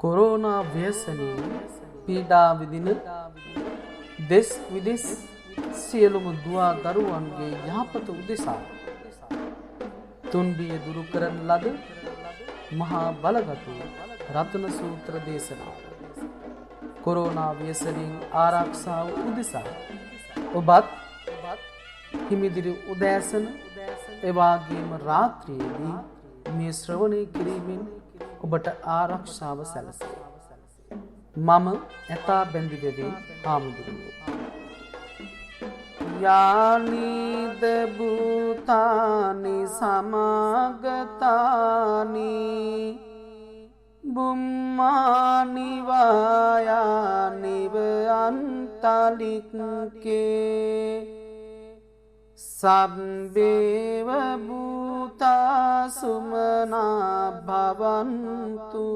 Corona ව්‍යසනයෙන් පීඩා විඳින දෙස් විදෙස් සියලුම දුවා දරුවන්ගේ යහපත උදෙසා තුන්බිය දුරු කරන ලද මහා බලගතු රතන සූත්‍ර දේශනාව කොරෝනා ව්‍යසනයෙන් ආරක්ෂාව උදෙසා ඔබත් හිමිදිරි උදෑසන එවාගේම රාත්‍රියේදී මේ ශ්‍රවණය කිරීමෙන් ඔබට ආරක්ෂාව සැලසේ. මම ඇතා බැඳිවෙවේ හාමුදුරුවෝ. යානිද භූතානි සමාගතානි බුම්මානි වායානිව අන්තලික්කේ සබ්බේව භූතා සුමනා භවන්තු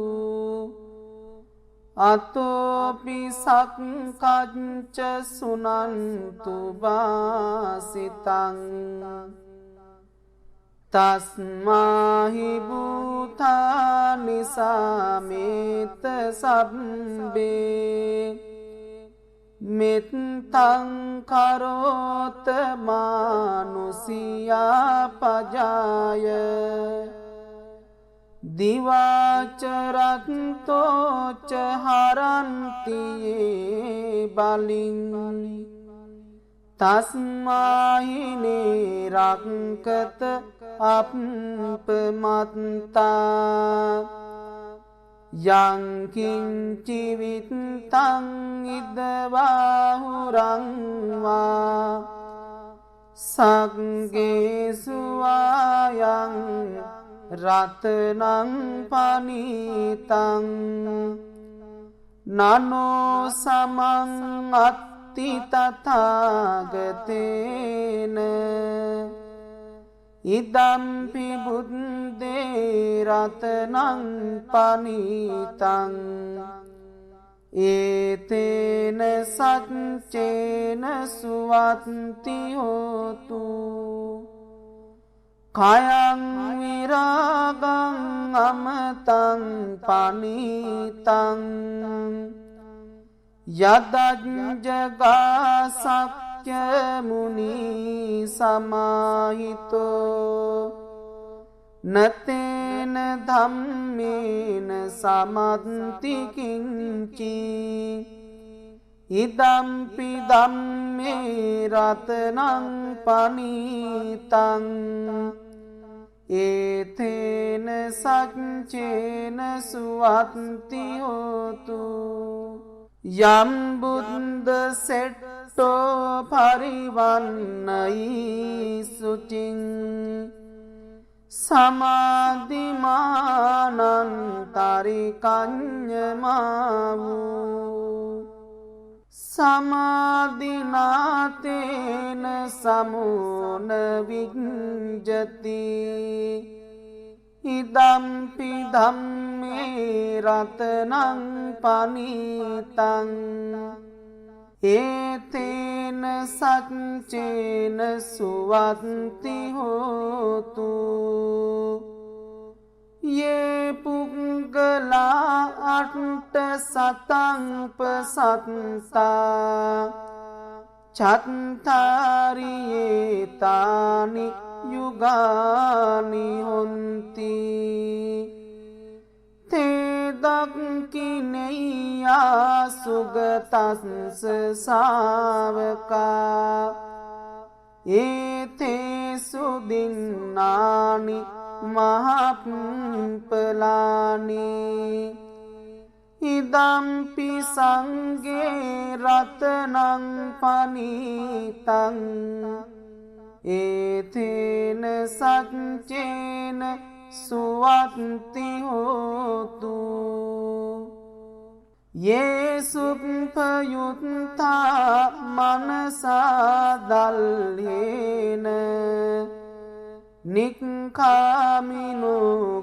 අතෝපි සක්කච්ච සුනන්තු වාසිතං තස්මාහි භූතානි සමේත සබ්බේ මෙත්තං කරෝත මානුසියා පජාය දිවාචරත්තෝච හරන්තියේ බලින් තස්මාහිනේ රක්කත අප්පමත්තා යංකින්චි විත්තං ඉදවාහුරංවා සග්ගේසු ආයං රතනං පනීතං නනෝ සමං අත්ති තථාගතේන ඉදම්පි බුද්දේ රතනං පනීතං ඒතේන සච්චේන සුවත්ති හෝතු කයං විරාගං අමතං පනීතං යදජ්ජගාසක්්‍ය මුනි සමාහිතෝ නතේන ධම්මේන සමන්ති කිංචි ඉදම්පි ධම්මේ රතනං පනීතං ඒතේන සච්චේන සුවත්ති හෝතු යම් බුද්ද සෙට්ටෝ පරිවන්නයි සුචින් සමාධිමානන්තරිකඤ්ඤමාවූ සමාධිනාතේන සමෝන විඤ්ජති ඉදම්පි ධම්මේ රතනං පනීතං ඒතේන සච්චේන සුවත්ති හෝතු යේ පුංගලා අට්ඨ සතංපසත්තා චත්තාරියේ තානි යුගානි හොන්ති තේදක්කිනෙය්‍යා සුගතස්ස සාවකා ඒතේසු දින්නානි මහප්පලානි ඉදම්පි සංගේ රතනං පනීතං ඒතේන සච්චේන සුවත්ති හෝතු යේසුප්පයුත්තා මනසා දල්හේන නික්ඛාමිනෝ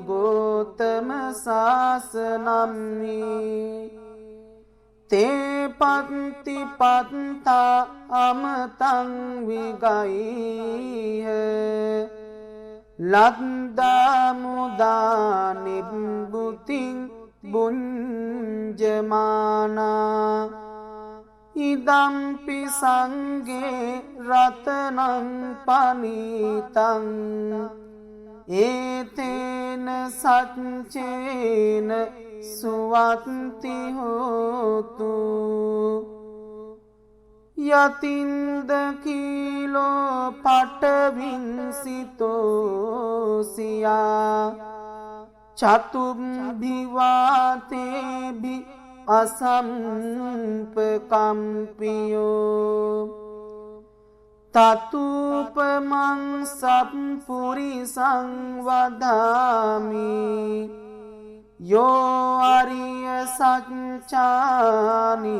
ගෝතම සාසනම්හි තේ පත්ති පත්තා අමතං විගයිහ ලද්දා මුදා නිබ්බුතින් බුඤ්ජමානා ඉදම්පි සංගේ රතනං පනීතං ඒතේන සච්චේන සුවත්ති හෝතු යතින්ද කීලෝ පටවින්සිතෝසියා චතුම්භිවාතේභි අසම්පකම්පියෝ තතුපමං සප්පුරිසං වදාමි යෝ අරිය සච්චානි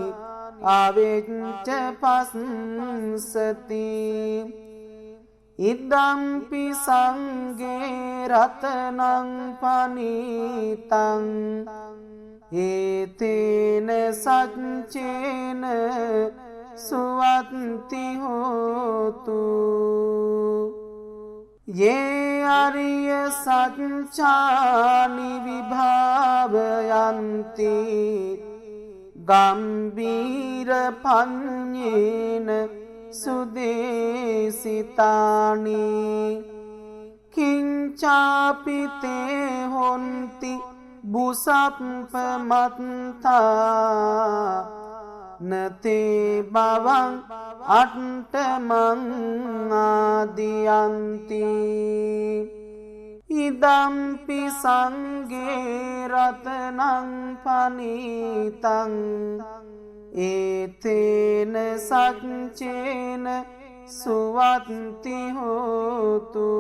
අවෙච්ච පස්සති ඉදම්පි සංගේ රතනං පනීතං ඒතේන සච්චේන සුවත්ති හෝතු යේ අරිය සච්චානි විභාවයන්ති ගම්බීර පඤ්ඤේන සුදේසිතානි කිංචාපිතේ හොන්ති බුසප්පමත්තා නතේ බවං අට්ඨමං ආදියන්ති ඉදම්පි සංගේ රතනං පනීතං ඒතේන සච්චේන සුවත්ති හෝතු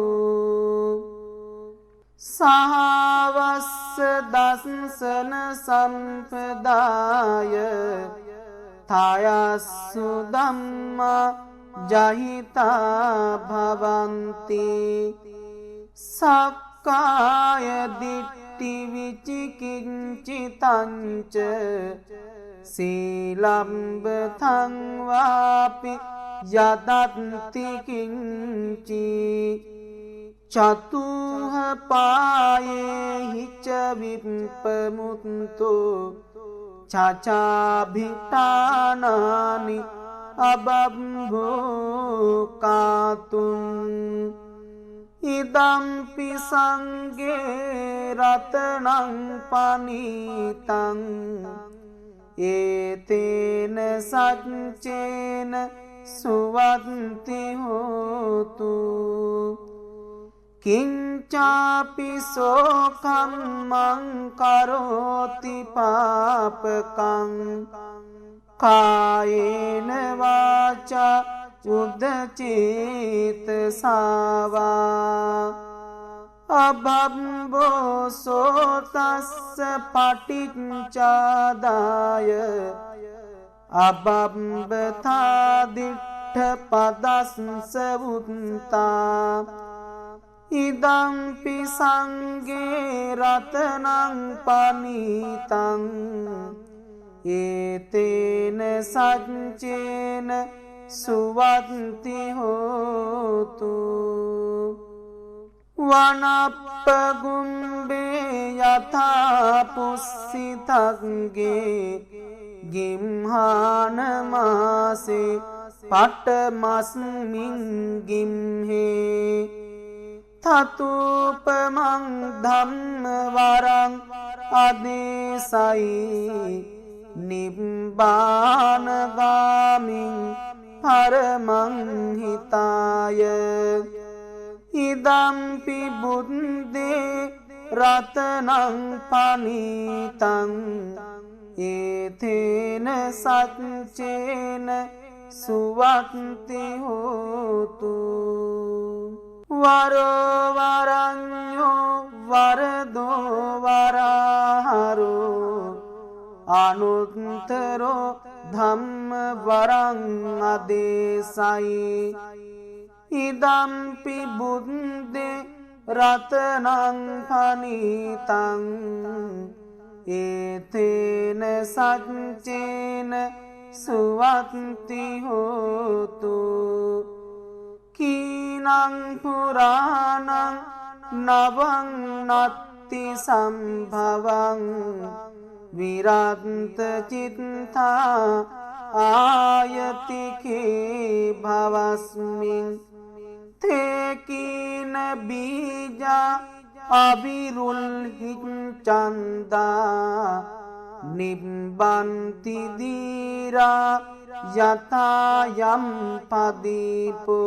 සහවස්ස දස්සන සම්පදාය තයස්සු ධම්මා ජහිතා භවන්ති සක්කාය දිට්ඨි විචිකිච්ඡිතංච සීලම්බතං වාපි යදත්ති කිංචි චතුහ පායේ හිච විප්පමුත්තු චචාභිතානානි අබම්භෝකාතුන් ඉදම්පි සංගේ රතනං පනීතං ඒතේන සච්චේන සුවත්ති හෝතු කිංචාපි සෝකම්මං කරෝති පාපකං කායේන වාචා උද්දචේතසාවා අබම්බෝ සෝතස්ස පටිච්චාදාය අබම්බතා දිට්ඨ පදස්ස වුත්තා ඉදම්පි සංගේ රතනං පනීතං ඒතේන සච්චේන සුවත්ති හෝතු වනප්පගුම්බේ යථා පුස්සිතග්ගේ ගිම්හාන මාසේ පටමස්මින් ගිම්හේ තතුපමං ධම්ම වරං අදේසයි නිබ්බානගාමින් පරමං හිතාය ඉදම්පි බුද්දේ රතනං පනීතං ඒතේන සච්චේන සුවත්ති හෝතු වරවරඤ්ඤෝ වරදෝ වරහරෝ අනුත්තරෝ ධම්ම වරං අදේසයි ඉදම්පි බුද්දේ රතනං පනීතං ඒතේන සච්චේන සුවත්ති හෝතු කීනං පුරාණං නවං නත්ති සම්භවං विरक्त चित्ता आयतिके भवस्मिन् ते कीन बीजा अविरुल्हिञ्चन्दा निब्बन्ति धीरा यथा यं पदीपो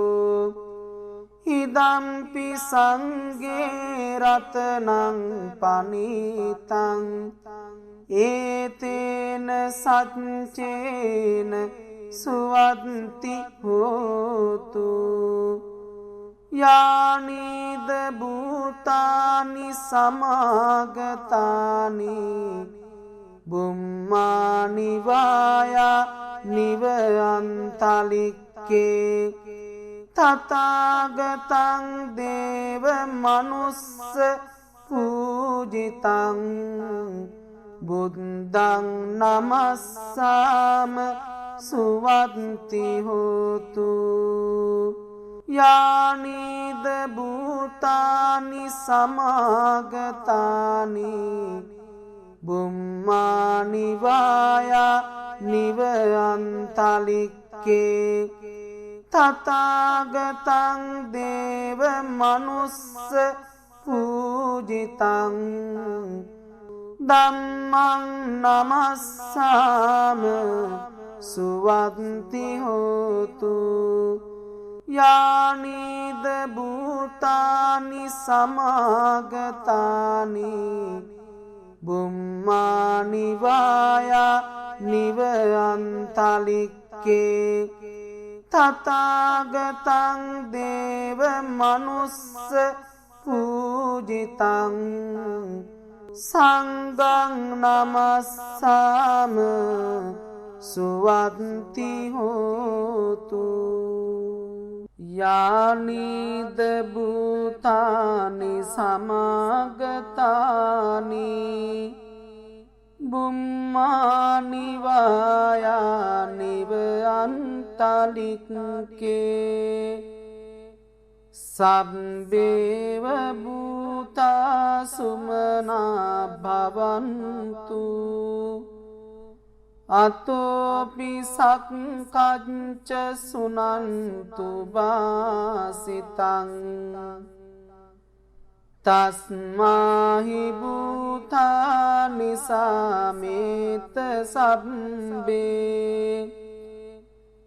इदम्पि संगे रत्नं पनीतं एतेन सच्चेन सुवन्ति होतु यानीद भूतानि समागतानि बुम्मानि वाया निवयन्तलिक्के तथागतं देव मनुष्य पूजितं बुद्धं नमस्साम सुवन्ति होतु यानीद भूतानि समागतानि बुम्मानि वाया निवयन्तलिक्के तथागतं देव मनुष्य पूजितं धम्मं नमस्साम सुवन्ति होतु यानीद भूतानि समागतानि बुम्मानि वाया निवयन्तलिक्के तथागतं देव मनुष्य पूजितं संगं नमस्साम सुवन्ति होतु यानीद भूतानि समागतानि बुम्मानि वाया निवयन्तलिक्के सब्बेव भूता सुमना भवन्तु अतोऽपि सक्कञ्च सुनन्तु वासितं तस्माहि भूतानि समेत सब्बे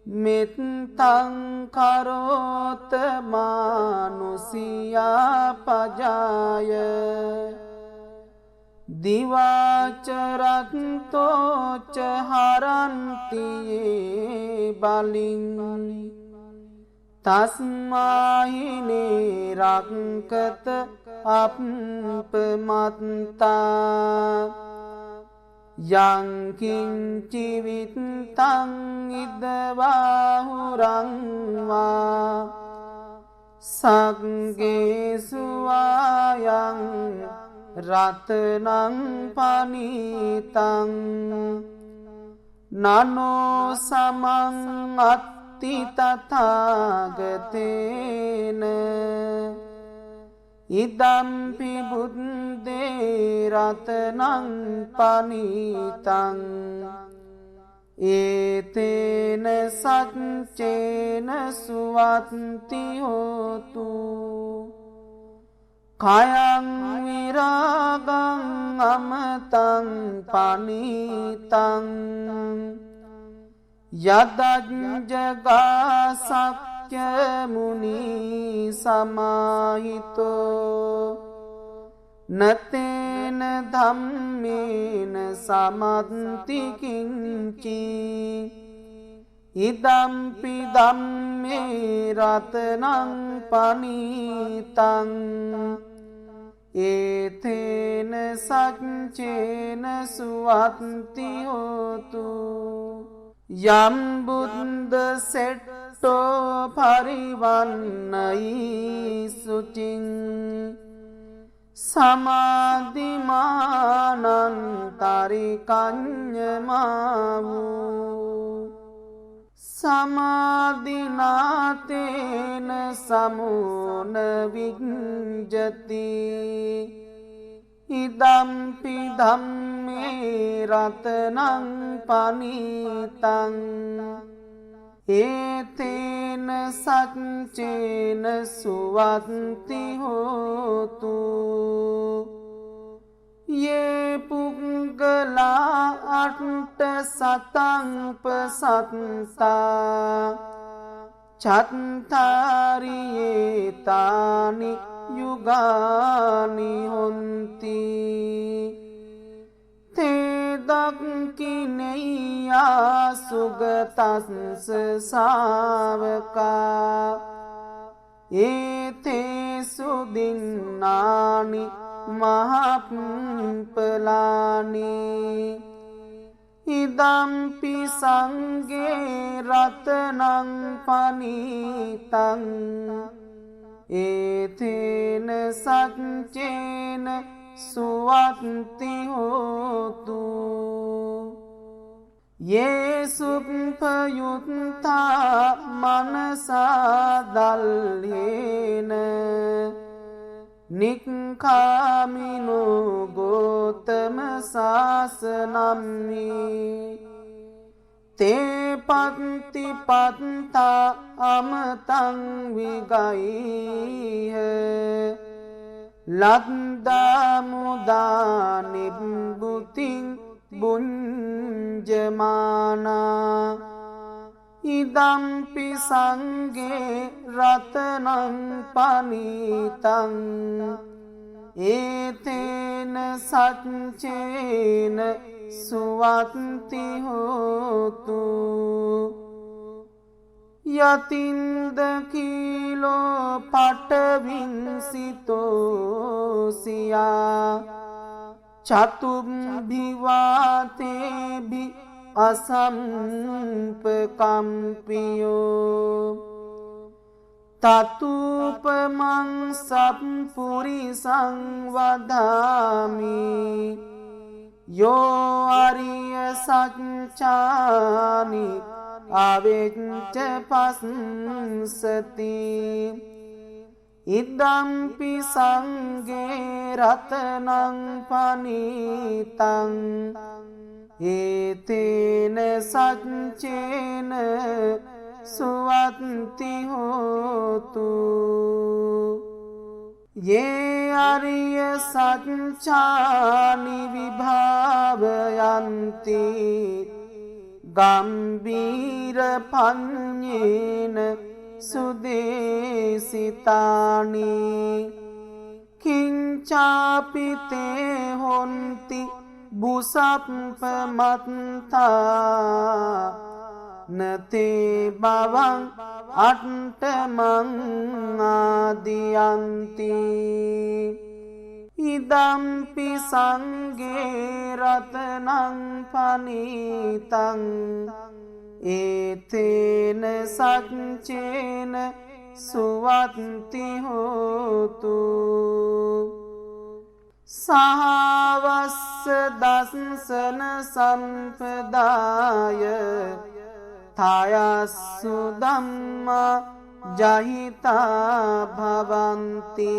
मित्तं करोत मानुषिया पजाय दिवाचरन्तो च हरन्ति ये बलिं तस्माहि निरङ्कत अपमत्ता यं किञ्चिवित्तं इदबाहुरं वा संगेषु वायं रत्नं पनीतं ननो समं अत्ति तथागतेन इदम्पि बुद्धे रत्नं पनीतं एतेन सच्चेन सुवन्ति होतु कायं विरागं अमतं पनीतं यदञ्जगासक्य मुनि समाहितो न तेन धम्मेन समन्ति किञ्चि इदम्पि धम्मे रत्नं पनीतं एतेन सच्चेन सुवन्ति होतु यं बुद्धसेट्टो परिवन्नयि शुचिं समाधिमानन्तरिकञ्जमावु समाधिनातेन समो न विञ्जति ඉදම්පි ධම්මේ රතනං පනීතං ඒතේන සච්චේන සුවත්ති හෝතු යේ පුග්ගලා අට්ඨ සතංපසත්තා චත්තාරියේ තානි යුගානි හොන්ති තේ දක්ඛිනේයා සුගතස්ස ශාවකා ඒතේසු දින්නානි මහප්පලානි ඉදම්පි සංඝේ රතනං පනීතං ඒතේන සච්චේන සුවත්ති හෝතු යේසුප්පයුත්තා මනසා දල්හේන නික්ඛාමිනෝ ගෝතම සාසනම්හි තේ පත්ති පත්තා අමතං විගයිහ ලද්දා මුදා නිබ්බුතින් බුඤ්ජමානා ඉදම්පි සංඝේ රතනං පනීතං ඒතේන සච්චේන සුවත්ති හෝතු යතින්ද කීලෝ පටවින්සිතෝසියා චතුම්භිවාතේභි අසම්පකම්පියෝ තතුපමං සප්පුරිසං වදාමි යෝ අරිය සච්චානි අවෙච්ච පස්සති ඉදම්පි සංඝේ රතනං පනීතං ඒතේන සච්චේන සුවත්ති හෝතු යේ අරිය සච්චානි විභාවයන්ති ගම්බීර පඤ්ඤේන සුදේසිතානි කිංචාපි තේ හොන්ති බුසප්පමත්තා නතේ බවං අට්ඨමං ආදියන්ති ඉදම්පි සංඝේ රතනං පනීතං ඒතේන සච්චේන සුවත්ති හෝතු සහවස්ස දස්සන සම්පදාය තයස්සු ධම්මා ජහිතා භවಂತಿ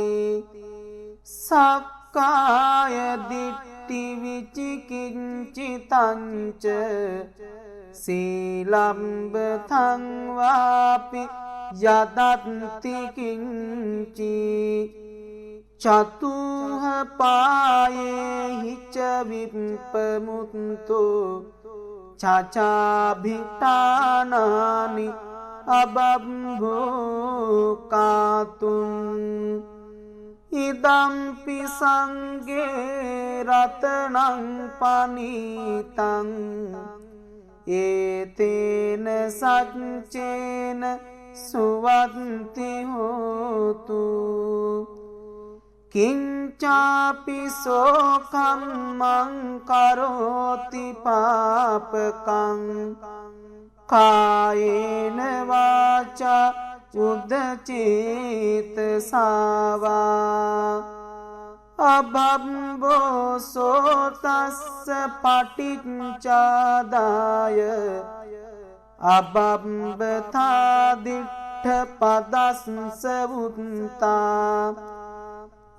සක්කාය දිට්ඨි විචිකිච්ඡිතංච සීලම්බතං වාපි යදත්ති කිංචි චතුහ පායේ හිච විප්පමුත්තෝ චචාභිතානානි අබම්භෝකාතුන් ඉදම්පි සංඝේ රතනං පනීතං ඒතේන සච්චේන සුවත්ති හෝතු කිංචාපි සෝකම්මං කරෝති පාපකං කායේන වාචා උද්දචේතසාවා අබම්බෝ සෝතස්ස පටිච්චාදාය අබම්බතා දිට්ඨ පදස්ස වුත්තා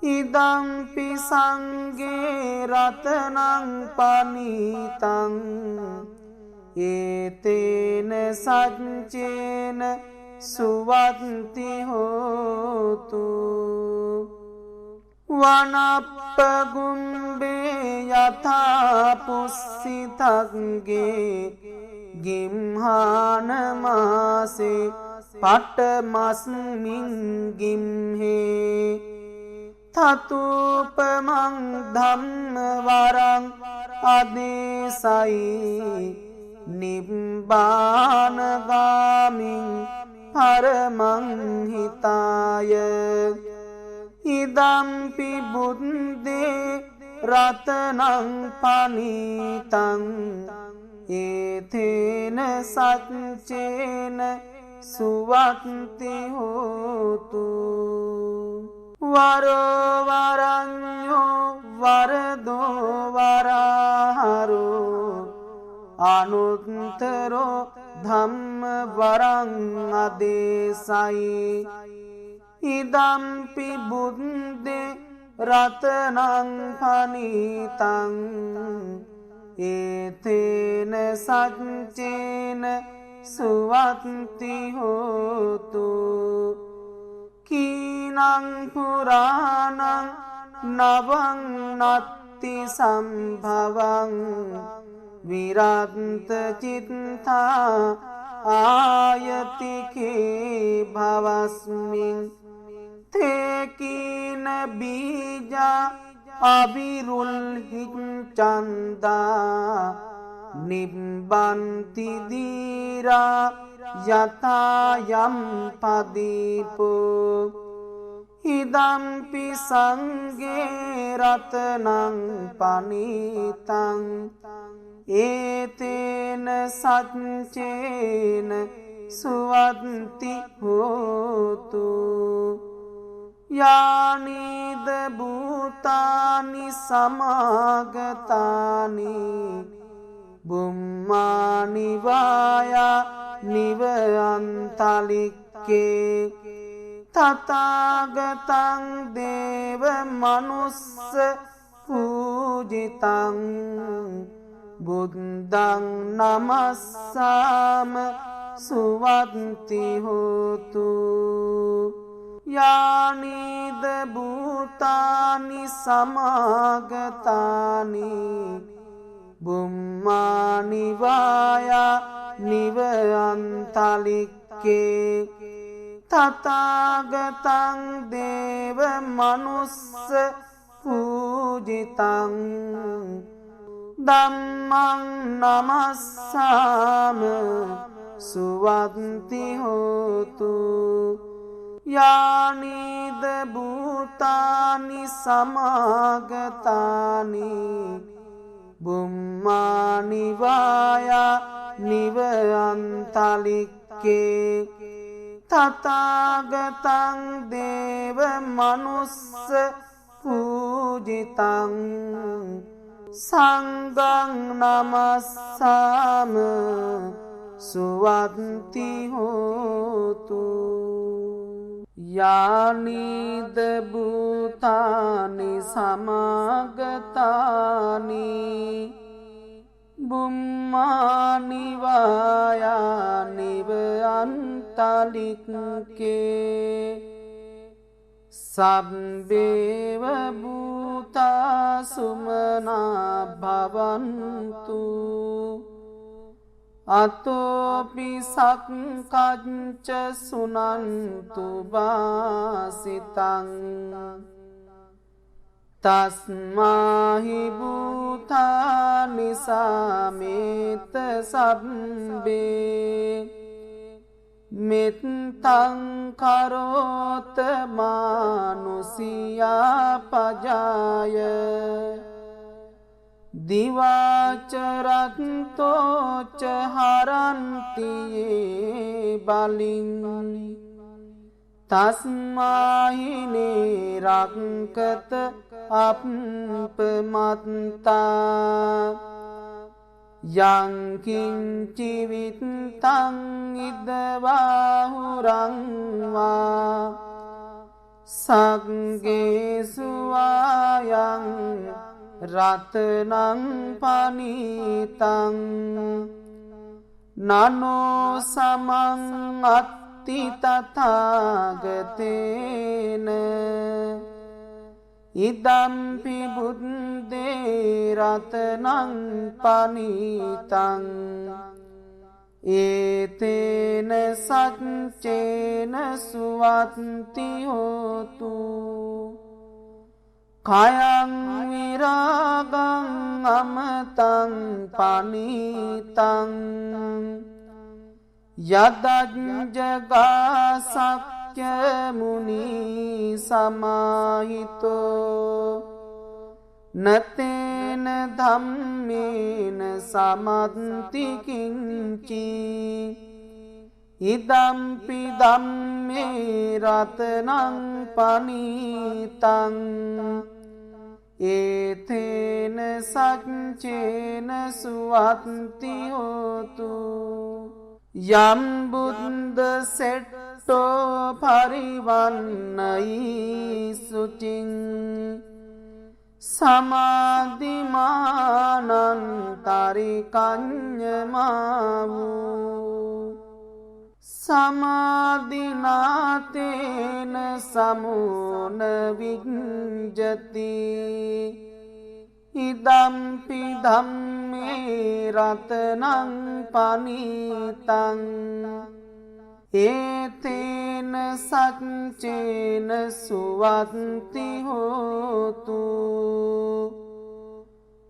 ඉදම්පි සංගේ රතනං පනීතං ඒතේන සච්චේන සුවත්ති හෝතු වනප්පගුම්බේ යථා පුස්සිතක්ගේ ගිම්හාන මාසේ පටමස්මින් ගිම්හේ තතුපමං ධම්ම වරං අදේසයි නිබ්බානගාමින් පරමං හිතාය ඉදම්පි බුද්දේ රතනං පනීතං ඒතේන සච්චේන සුවත්ති හෝතු වරෝවරඤ්ඤෝ වරදෝ වරහරෝ අනුත්තරෝ ධම්ම වරං අදේසයි ඉදම්පි බුද්දේ රතනං පනීතං ඒතේන සච්චේන සුවත්ති හෝතු කීනං පුරාණං නවං නත්ති සම්භවං විරත්ත චිත්තා ආයතිකේ භවස්මින් තේකීන බීජා අවිරුල්හිච්ඡන්දා නිබ්බන්ති දීරා යතායම් පදීපෝ ඉදම්පි සංගේ රතනං පනීතං ඒතේන සච්චේන සුවත්ති හෝතු යානිද භූතානි සමාගතානි බුම්මානි වායා නිවයන්තලික්කේ තථාගතං දේව මනුස්ස පූජිතං බුද්ධං නමස්සාම සුවත්ති හෝතු යානිද භූතානි සමාගතානි බුම්මානි වායා නිවයන්තලික්කේ තථාගතං දේව මනුස්ස පූජිතං ධම්මං නමස්සාම සුවත්ති හෝතු යානිද භූතානි සමාගතානි බුම්මානි වායා නිවයන්තලික්කේ තථාගතං දේව මනුස්ස පූජිතං සංඝං නමස්සාම සුවත්ති හෝතු යානිද භූතානි සමාගතානි බුම්මානි වායා නිවයන්තලික්කේ සබ්බේව භූතා සුමනා භවන්තු අතෝපි සක්කච්ච සුනන්තු වාසිතං තස්මාහි භූතානි සමේත සබ්බේ මෙත්තං කරෝත මානුසියා පජාය දිවාචරත්තෝච හරන්තියේ බලින් තස්මාහිනේ රක්කත අප්පමත්තා යංකින්චිවිත්තං ඉදවාහුරංවා සංගේසු ආයං රතනං පනිතං නනෝ සමං අත්ති තථාගතේන ඉදම්පි බුද්දේ රතනං පනිතං ඒතේන සච්චේන සුවත්ති හෝතු කයං විරාගං අමතං පනිතං යදජ්ජගා සක්්‍ය මුනි සමාහිතෝ නතේන ධම්මේන සමත්ති කිංචි ඉදම්පි ධම්මේ රතනං පනිතං ඒතේන සච්චේන සුවත්ති හෝතු යම් බුද්ද සෙට්ටෝ පරිවන්නයි සුචින් සමාධිමානන්තරිකඤ්ඤමාවූ සමාධිනාතේන සමෝන විඤ්ජති ඉදම්පි ධම්මේ රතනං පනිතං ඒතේන සච්චේන සුවත්ති හෝතු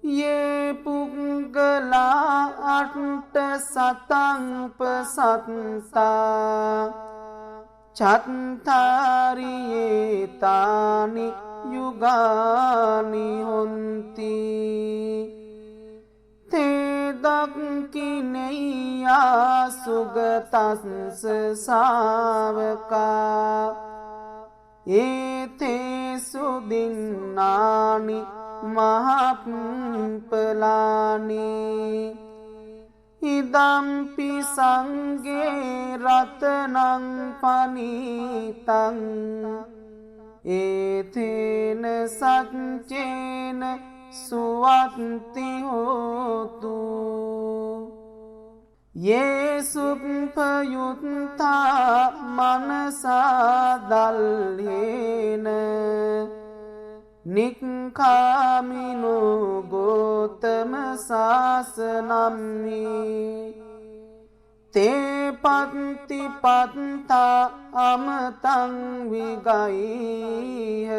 යේ පුංගලා අට්ඨ සතං පසත්තා චත්තාරියේ තානි යුගානි හොන්ති තේදක්කිනෙය්‍යා සුගතස්ස සාවකා ඒතේසු දින්නානි මහප්පලානි ඉදම්පි සංගේ රතනං පනිතං ඒතේන සච්චේන සුවත්ති හෝතු යේසුප්පයුත්තා මනසා දල්හේන නික්ඛාමිනෝ ගෝතම සාසනම්හි තේ පත්ති පත්තා අමතං විගයිහ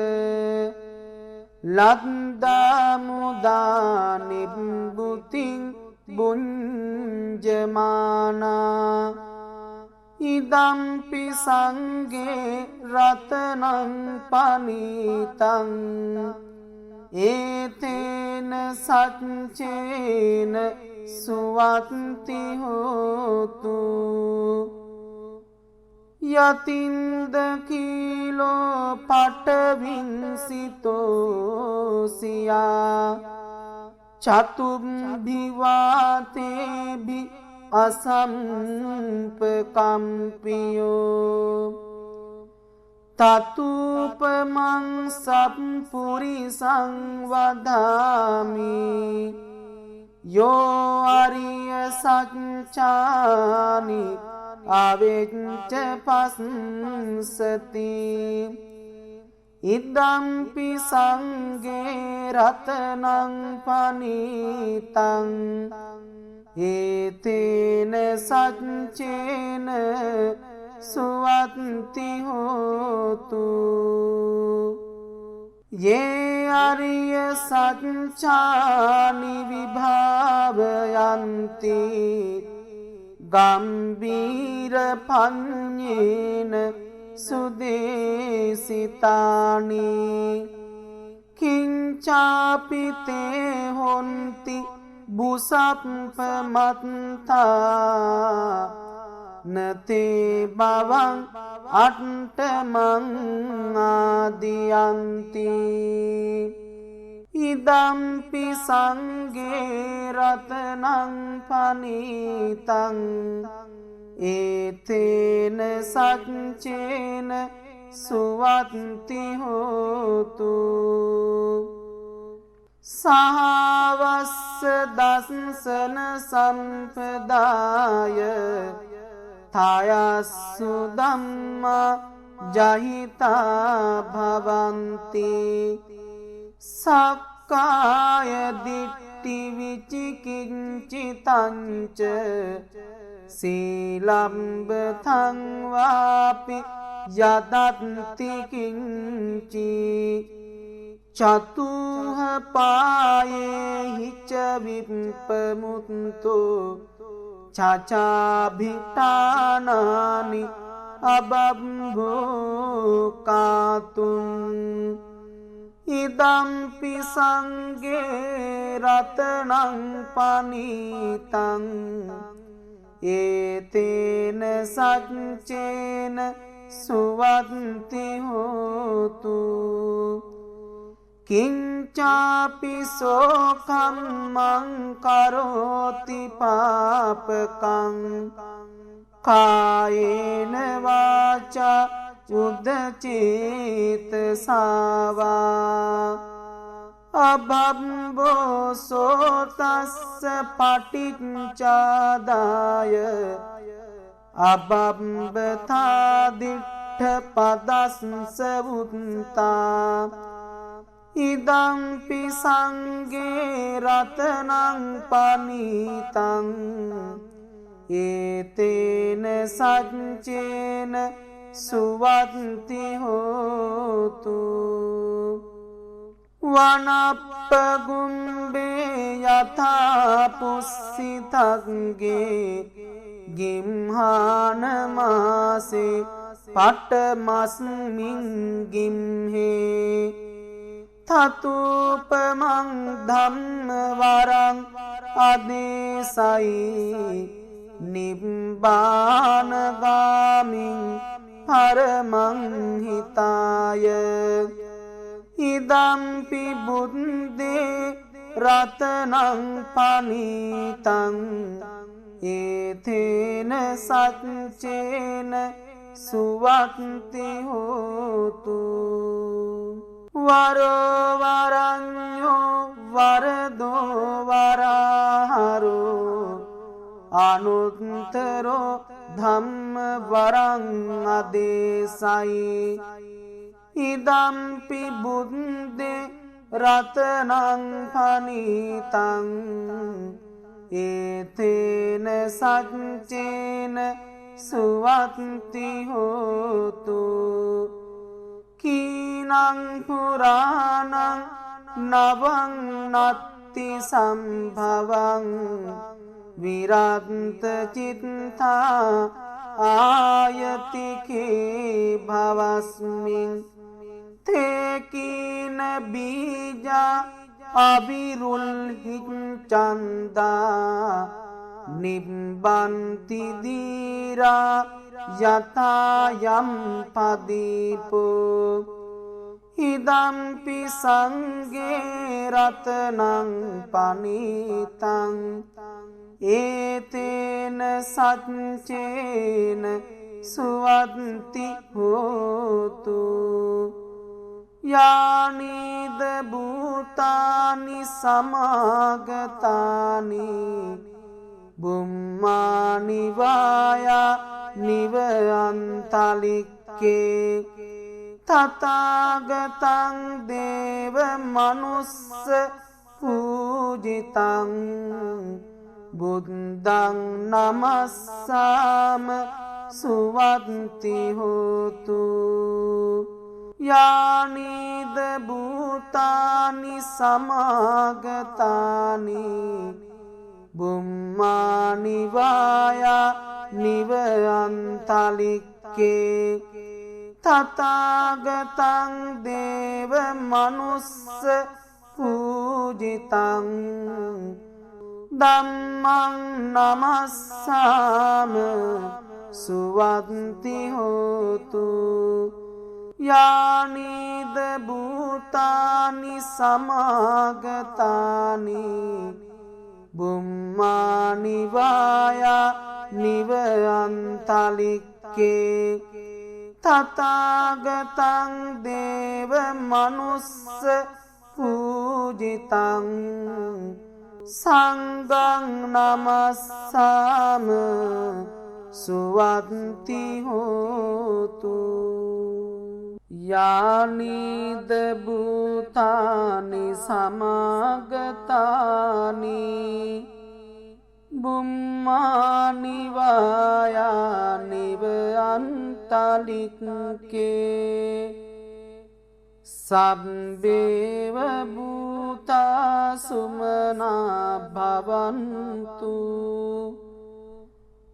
ලද්දා මුදා නිබ්බුතින් බුඤ්ජමානා ඉදම්පි සංගේ රතනං පනිතං ඒතේන සච්චේන සුවත්ති හෝතු යතින්ද කීලෝ පටවින්සිතෝසියා චතුම්භිවාතේභි අසම්පකම්පියෝ තතුපමං සප්පුරිසං වදාමි යෝ අරිය සච්චානි අවෙච්ච පස්සති ඉදම්පි සංගේ රතනං පනිතං ඒතේන සච්චේන සුවත්ති හෝතු යේ අරිය සච්චානි විභාවයන්ති ගම්බීර පඤ්ඤේන සුදේසිතානි කිංචාපිතේ හොන්ති බුසප්පමත්තා නතේ බවං අට්ඨමං ආදියන්ති ඉදම්පි සංගේ රතනං පනිතං ඒතේන සච්චේන සුවත්ති හෝතු සහවස්ස දස්සන සම්පදාය තයස්සු ධම්මා ජහිතා භවಂತಿ සක්කාය දිට්ඨි විචිකිච්ඡිතංච සීලම්බතං වාපි යදත්ති කිංචි චතුහ පායේ හිච විප්පමුත්තෝ චචාභිටානානි අබම්භෝ කාතුන් ඉදම්පි සංගේ රතනං පනීතං ඒතේන සච්චේන සුවත්ති හෝතු කිංචාපි සෝකම්මං කරෝති පාපකං කායේන වාචා උද්දචේතසාවා අබම්බෝ සෝතස්ස පටිච්චාදාය අබම්බතා දිට්ඨ පදස්ස උත්තා ඉදම්පි සංගේ රතනං පනීතං ඒතේන සච්චේන සුවත්ති හෝතු වනප්පගුම්බේ යථා පුස්සිතග්ගේ ගිම්හාන මාසේ පටමස්මින් ගිම්හේ තතුපමං ධම්ම වරං අදේසයි නිබ්බානගාමින් පරමං හිතාය ඉදම්පි බුද්දේ රතනං පනීතං ඒතේන සච්චේන සුවත්ති හෝතු වරෝ වරඤ්ඤෝ වරදෝ වරහරෝ අනුත්තරෝ ධම්ම වරං අදේසයි ඉදම්පි බුද්දේ රතනං පනීතං ඒතේන සච්චේන සුවත්ති හෝතු කීනං පුරාණං නවං නත්ති සම්භවං විරන්ත චිත්තා ආයතිකේ භවස්මින් තේකීන බීජා අවිරුල්හිච්ඡන්දා නිබ්බන්ති දීරා යතා යම් පදීපෝ ඉදම්පි සංගේ රතනං පනීතං ඒතේන සච්චේන සුවත්ති හෝතු යානිද භූතානි සමාගතානි බුම්මානි වායා නිවයන්තලික්කේ තථාගතං දේව මනුස්ස පූජිතං බුද්ධං නමස්සාම සුවත්ති හෝතු යානිද භූතානි සමාගතානි බුම්මානි වායා නිවයන්තලික්කේ තථාගතං දේව මනුස්ස පූජිතං ධම්මං නමස්සාම සුවත්ති හෝතු යානිද භූතානි සමාගතානි බුම්මානි වායා නිවයන්තලික්කේ තථාගතං දේව මනුස්ස පූජිතං සංඝං නමස්සාම සුවත්ති හෝතු යානිද භූතානි සමාගතානි බුම්මානි වායානිව අන්තලික්කේ සබ්බේව භූතා සුමනා භවන්තු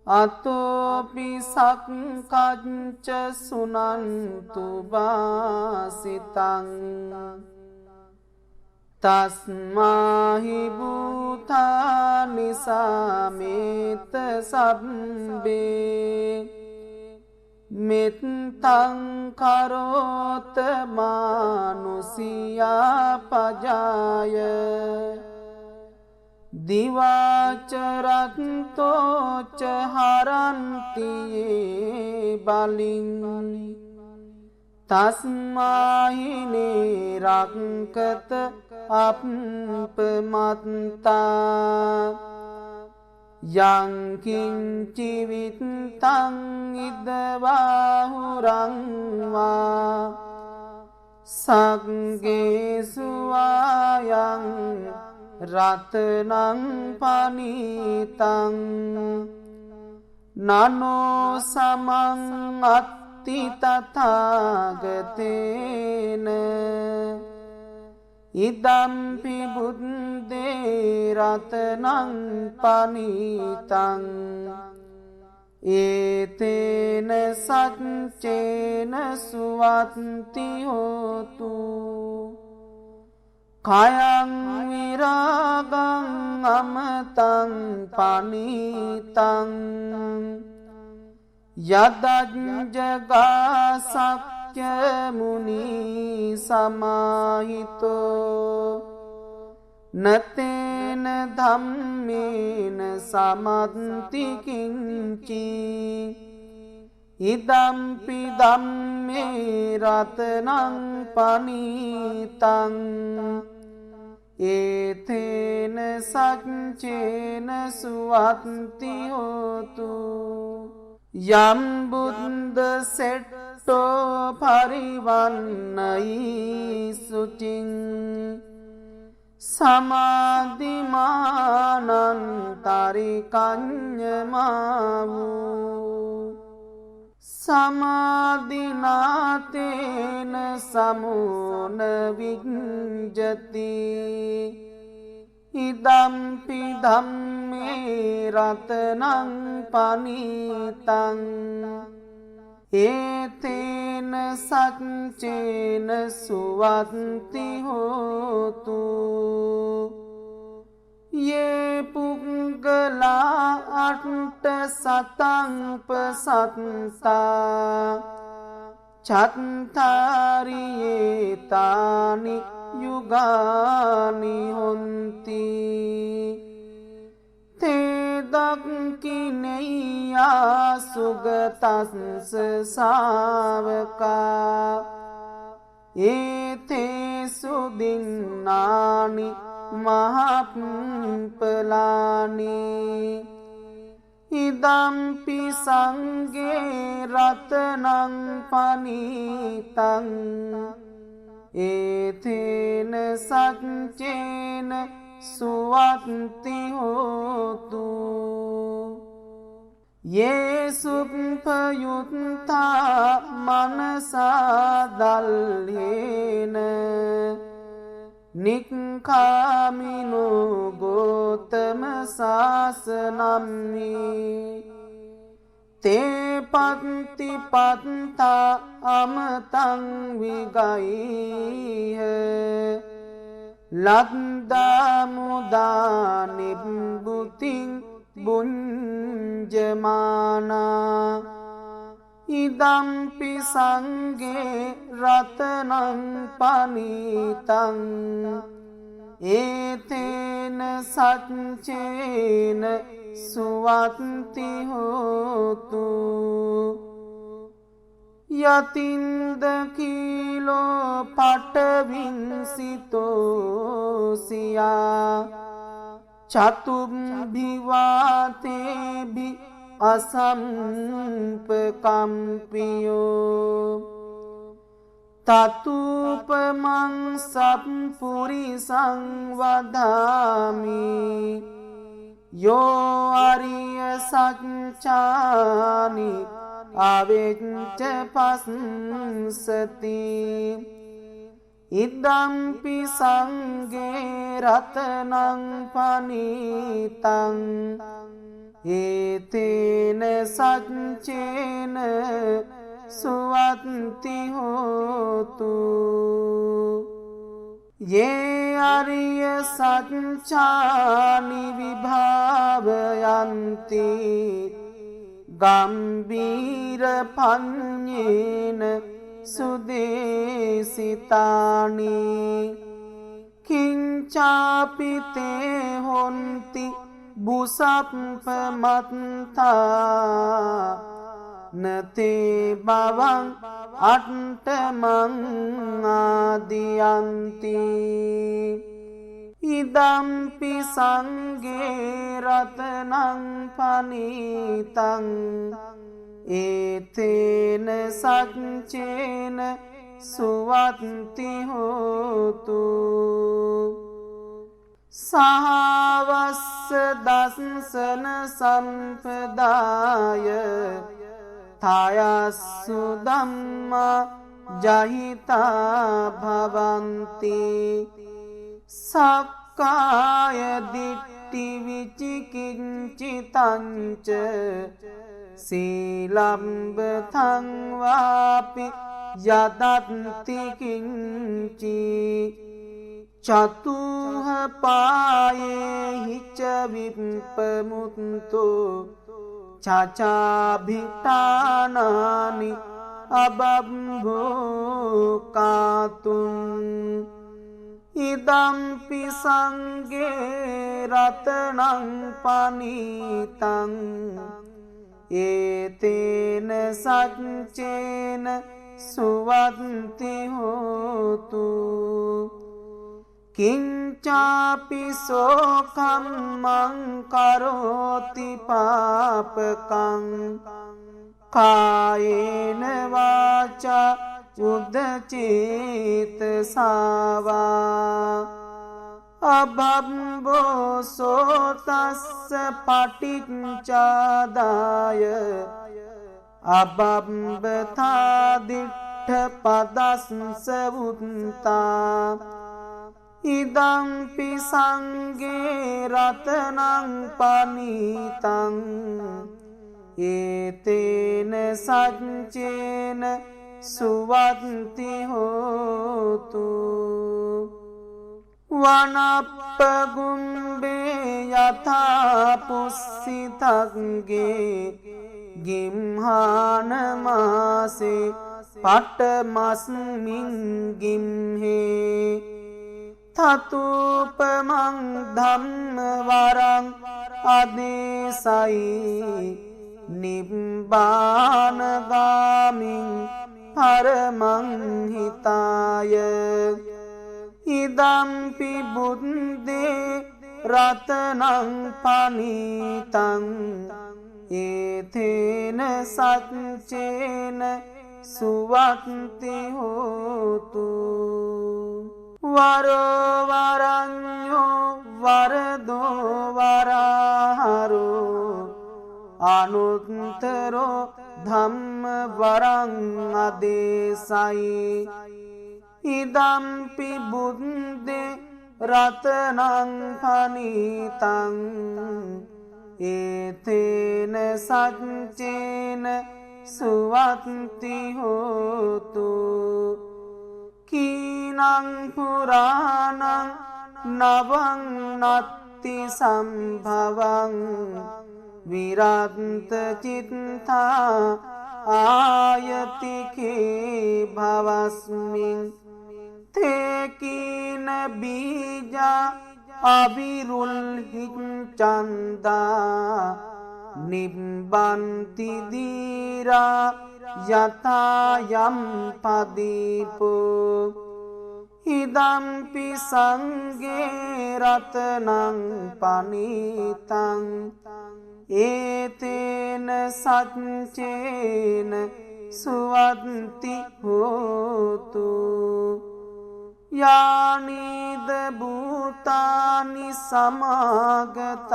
අතෝපි සක්කච්ච සුනන්තු වාසිතං තස්මාහි භූතානි සමේත සබ්බේ මෙත්තං කරෝත මානුසියා පජාය දිවාචරත්තෝච හරන්තියේ බලින් තස්මාහිනේ රක්කත අප්පමත්තා යංකින්චි විත්තං ඉදවාහුරංවා සග්ගේසු ආයං රතනං පනීතං නනෝ සමං අත්ති තථාගතේන ඉදම්පි බුද්දේ රතනං පනීතං ඒතේන සච්චේන සුවත්ති හෝතු කයං විරාගං අමතං පනීතං යදජ්ජගාසක්්‍ය මුනි සමාහිතෝ නතේන ධම්මේන සමත්ති කිංචි ඉදම්පි ධම්මේ රතනං පනීතං ඒතේන සච්චේන සුවත්ති හෝතු යම් බුද්ද සෙට්ටෝ පරිවන්නයි සුචින් සමාධිමානන්තරිකඤ්ඤමාවූ සමාධිනාතේන සමෝන විඤ්ජති ඉදම්පි ධම්මේ රතනං පනීතං ඒතේන සච්චේන සුවත්ති හෝතු යේ පුග්ගලා අට්ඨ සතං පසත්තා චත්තාරියේ තානි යුගානි හොන්ති තේ දක්ඛිනේයා සුගතස්ස සාවකා ඒතේ සුදින්නානි මහප්පලානි ඉදම්පි සංඝේ රතනං පනීතං ඒතේන සච්චේන සුවත්ති හෝතු යේසුප්පයුත්තා මනසා දල්හේන නික්ඛාමිනෝ ගෝතම සාසනම්හි තේ පත්ති පත්තා අමතං විගයිහ ලද්දා මුදා නිබ්බුතින් බුඤ්ජමානා ඉදම්පි සංඝේ රතනං පනීතං ඒතේන සච්චේන සුවත්ති හෝතු යතින්ද කීලෝ පටවින්සිතෝ සියා චතුම්භිවාතේභි අසම්පකම්පියෝ තතුපමං සප්පුරිසං වදාමි යෝ අරිය සච්චානි අවෙච්ච පස්සති ඉදම්පි සංඝේ රතනං පනීතං ඒතේන සච්චේන සුවත්ති හෝතු යේ අරිය සච්චානි විභාවයන්ති ගම්බීර පඤ්ඤේන සුදේසිතානි කිංචාපිතේ හොන්ති බුසප්පමත්තා නතේ බවං අට්ඨමං ආදියන්ති ඉදම්පි සංඝේ රතනං පනීතං ඒතේන සච්චේන සුවත්ති හෝතු සහවස්ස දස්සන සම්පදාය තයස්සු ධම්මා ජහිතා භවಂತಿ සක්කාය දිට්ඨි විචිකිච්ඡිතංච සීලම්බතං වාපි යදත්ති කිංචි චතුහ පායේ හිච විප්පමුත්තෝ චචාභිතානානි අබබ්බෝ කාතුන් ඉදම්පි සංඝේ රතනං පනීතං ඒතේන සච්චේන සුවත්ති හෝතු කිංචාපි සෝකම්මං කරෝති පාපකං කායේන වාචා උද්දචේතසාවා අබම්බෝ සෝතස්ස පටිච්චාදාය අබම්බතා දිට්ඨ පදස්ස උත්තා ඉදම්පි සංඝේ රතනං පනීතං ඒතේන සච්චේන සුවත්ති හෝතු වනප්පගුම්බේ යථා පුස්සිතග්ගේ ගිම්හාන මාසේ පටමස්මින් ගිම්හේ තතුපමං ධම්ම වරං අදේසයි නිබ්බානගාමින් පරමං හිතාය ඉදම්පි බුද්දේ රතනං පනීතං ඒතේන සච්චේන සුවත්ති හෝතු වරෝ වරඤ්ඤෝ වරදෝ වරහරෝ අනුත්තරෝ ධම්ම වරං අදේසයි ඉදම්පි බුද්දේ රතනං පනීතං ඒතේන සච්චේන සුවත්ති හෝතු කීනං පුරාණං නවං නත්ති සම්භවං විරන්ත චිත්තා ආයතිකේ භවස්මින් තේකීන බීජා අවිරුල් හිච්ඡන්දා නිබ්බන්ති දීරා යතා යම් පදීපෝ ඉදම්පි සංඝේ රතනං පනිතං ඒතේන සච්චේන සුවත්ති හෝතු යානිද භූතානි සමාගතානි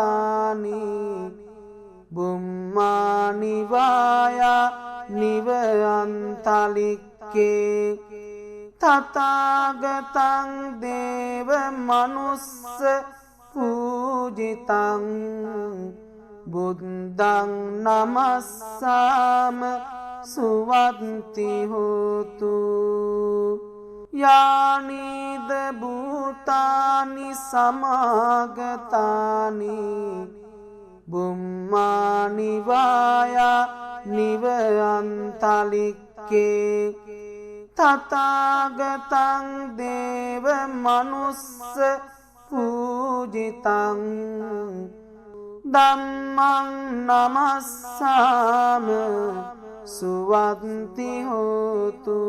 බුම්මානි වායා නිවයන්තලික්කේ තථාගතං දේව මනුස්ස පූජිතං බුද්ධං නමස්සාම සුවත්ති හෝතු යානිද භූතානි සමාගතානි බුම්මානි වායා නිවයන්තලික්කේ තථාගතං දේව මනුස්ස පූජිතං ධම්මං නමස්සාම සුවත්ති හෝතු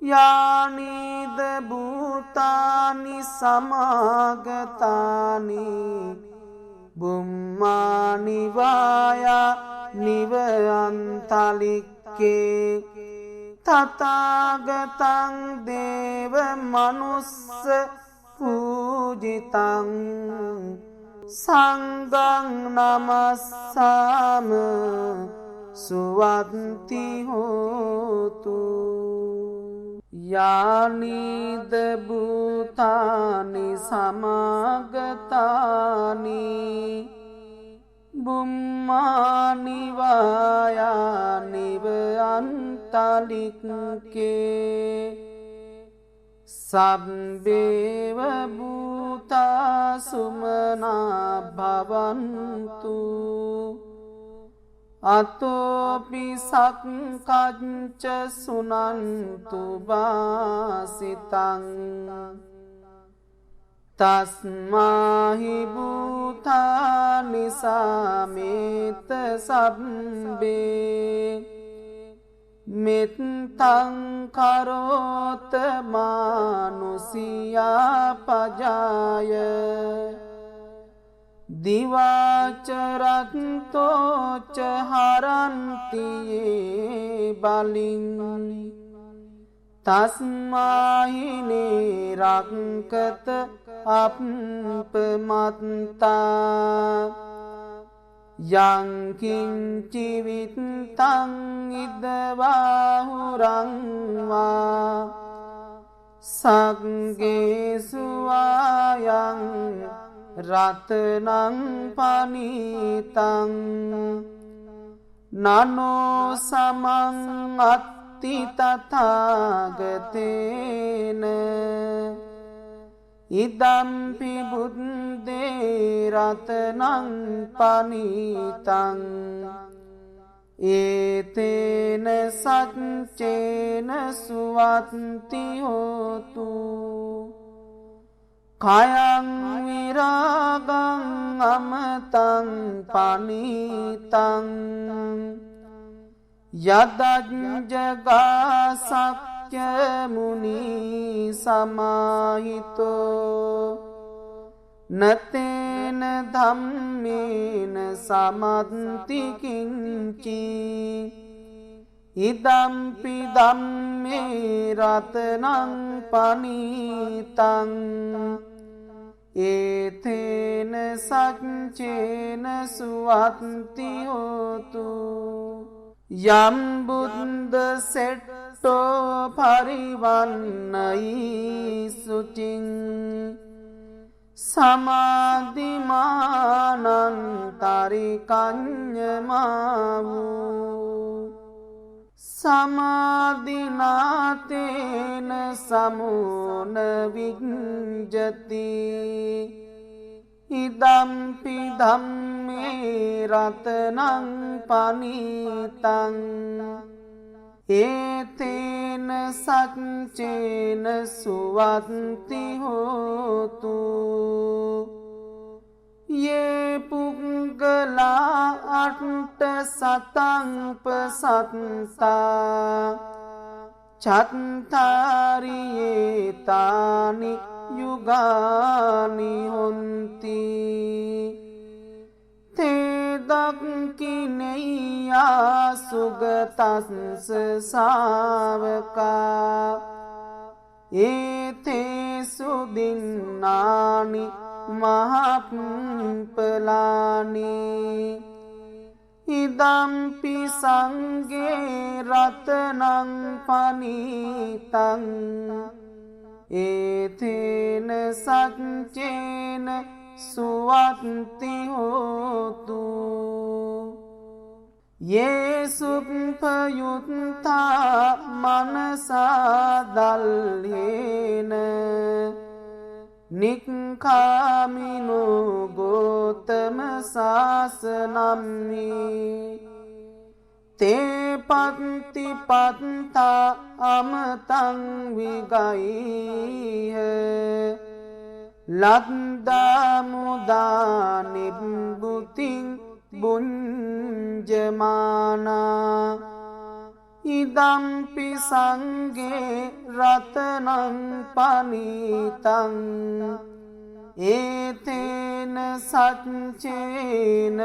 යානිද භූතානි සමාගතානි බුම්මානි වායා නිවයන්තලික්කේ තථාගතං දේව මනුස්ස පූජිතං සංඝං නමස්සාම සුවත්ති හෝතු යානිද භූතානි සමාගතානි බුම්මානි වායා නිවයන්තලික්කේ සබ්බේව භූතා සුමනා භවන්තු අතෝපි සක්කච්ච සුනන්තු වාසිතං තස්මාහි භූතානි සමේත සබ්බේ මෙත්තං කරෝත මානුසියා පජාය දිවාචරත්තෝච හරන්තියේ බලින් තස්මාහිනේ රක්කත අප්පමත්තා යංකින්චි විත්තං ඉදවාහුරංවා සග්ගේසු ආයං රතනං පනිතං නනෝ සමං අත්ති තථාගතේන ඉදම්පි බුද්දේ රතනං පනිතං ඒතේන සච්චේන සුවත්ති හෝතු කයං විරාගං අමතං පනිතං යදජ්ජගාසක්්‍ය මුනි සමාහිතෝ නතේන ධම්මේන සමන්ති කිංචි ඉදම්පි ධම්මේ රතනං පනිතං ඒතේන සච්චේන සුවත්ති හෝතු යම් බුද්ද සෙට්ටෝ පරිවන්නයි සුචින් සමාධිමානං තරිකඤ්ඤමාවූ සමාධිනාතේන සමෝන විඤ්ජති ඉදම්පි ධම්මේ රතනං පනිතං ඒතේන සච්චේන සුවත්ති හෝතු ये පුග්ගලා අට්ඨ සතං පසත්තා චත්තාරියේතානි යුගානි හොන්ති තේ දක්ඛිනෙය්‍යා සුගතස්ස සාවකා ඒතේසු දින්නානි මහප්පලානි ඉදම්පි සංඝේ රතනං පනීතං ඒතේන සච්චේන සුවත්ති හෝතු යේසුප්පයුත්තා මනසා දල්හේන නික්ඛාමිනෝ ගෝතම සාසනම්හි තේ පත්ති පත්තා අමතං විගයිහ ලද්දා මුදා නිබ්බුතින් බුඤ්ජමානා ඉදම්පි සංඝේ රතනං පනීතං ඒතේන සච්චේන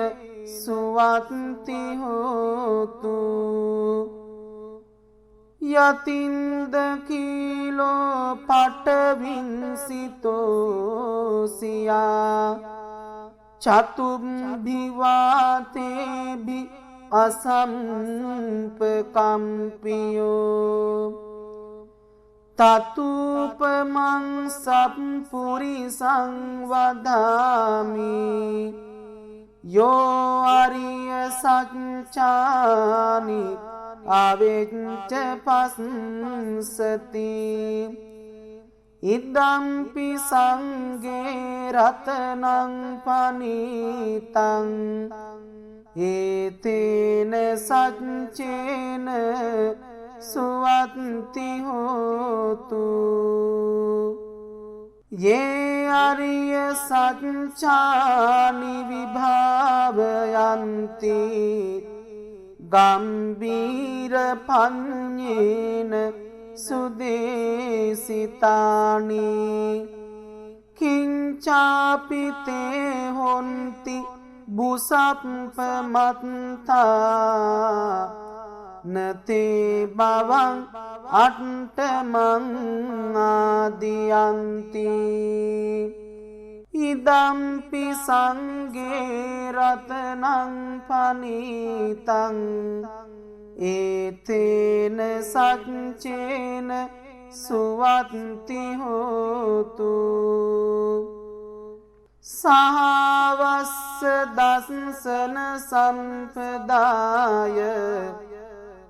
සුවත්ති හෝතු යතින්ද කීලෝ පටවින්සිතෝ සියා චතුම්භිවාතේභි අසම්පකම්පියෝ තතුපමං සප්පුරිසං වදාමි යෝ අරිය සච්චානි අවෙච්ච පස්සති ඉදම්පි සංඝේ රතනං පනීතං ඒතේන සච්චේන සුවත්ති හෝතු යේ අරිය සච්චානි විභාවයන්ති ගම්බීර පඤ්ඤේන සුදේසිතානි කිංචාපි තේ හොන්ති බුසප්පමත්තා නතේ බවං අට්ඨමං ආදියන්ති ඉදම්පි සංඝේ රතනං පනීතං ඒතේන සච්චේන සුවත්ති හෝතු සහවස්ස දස්සන සම්පදාය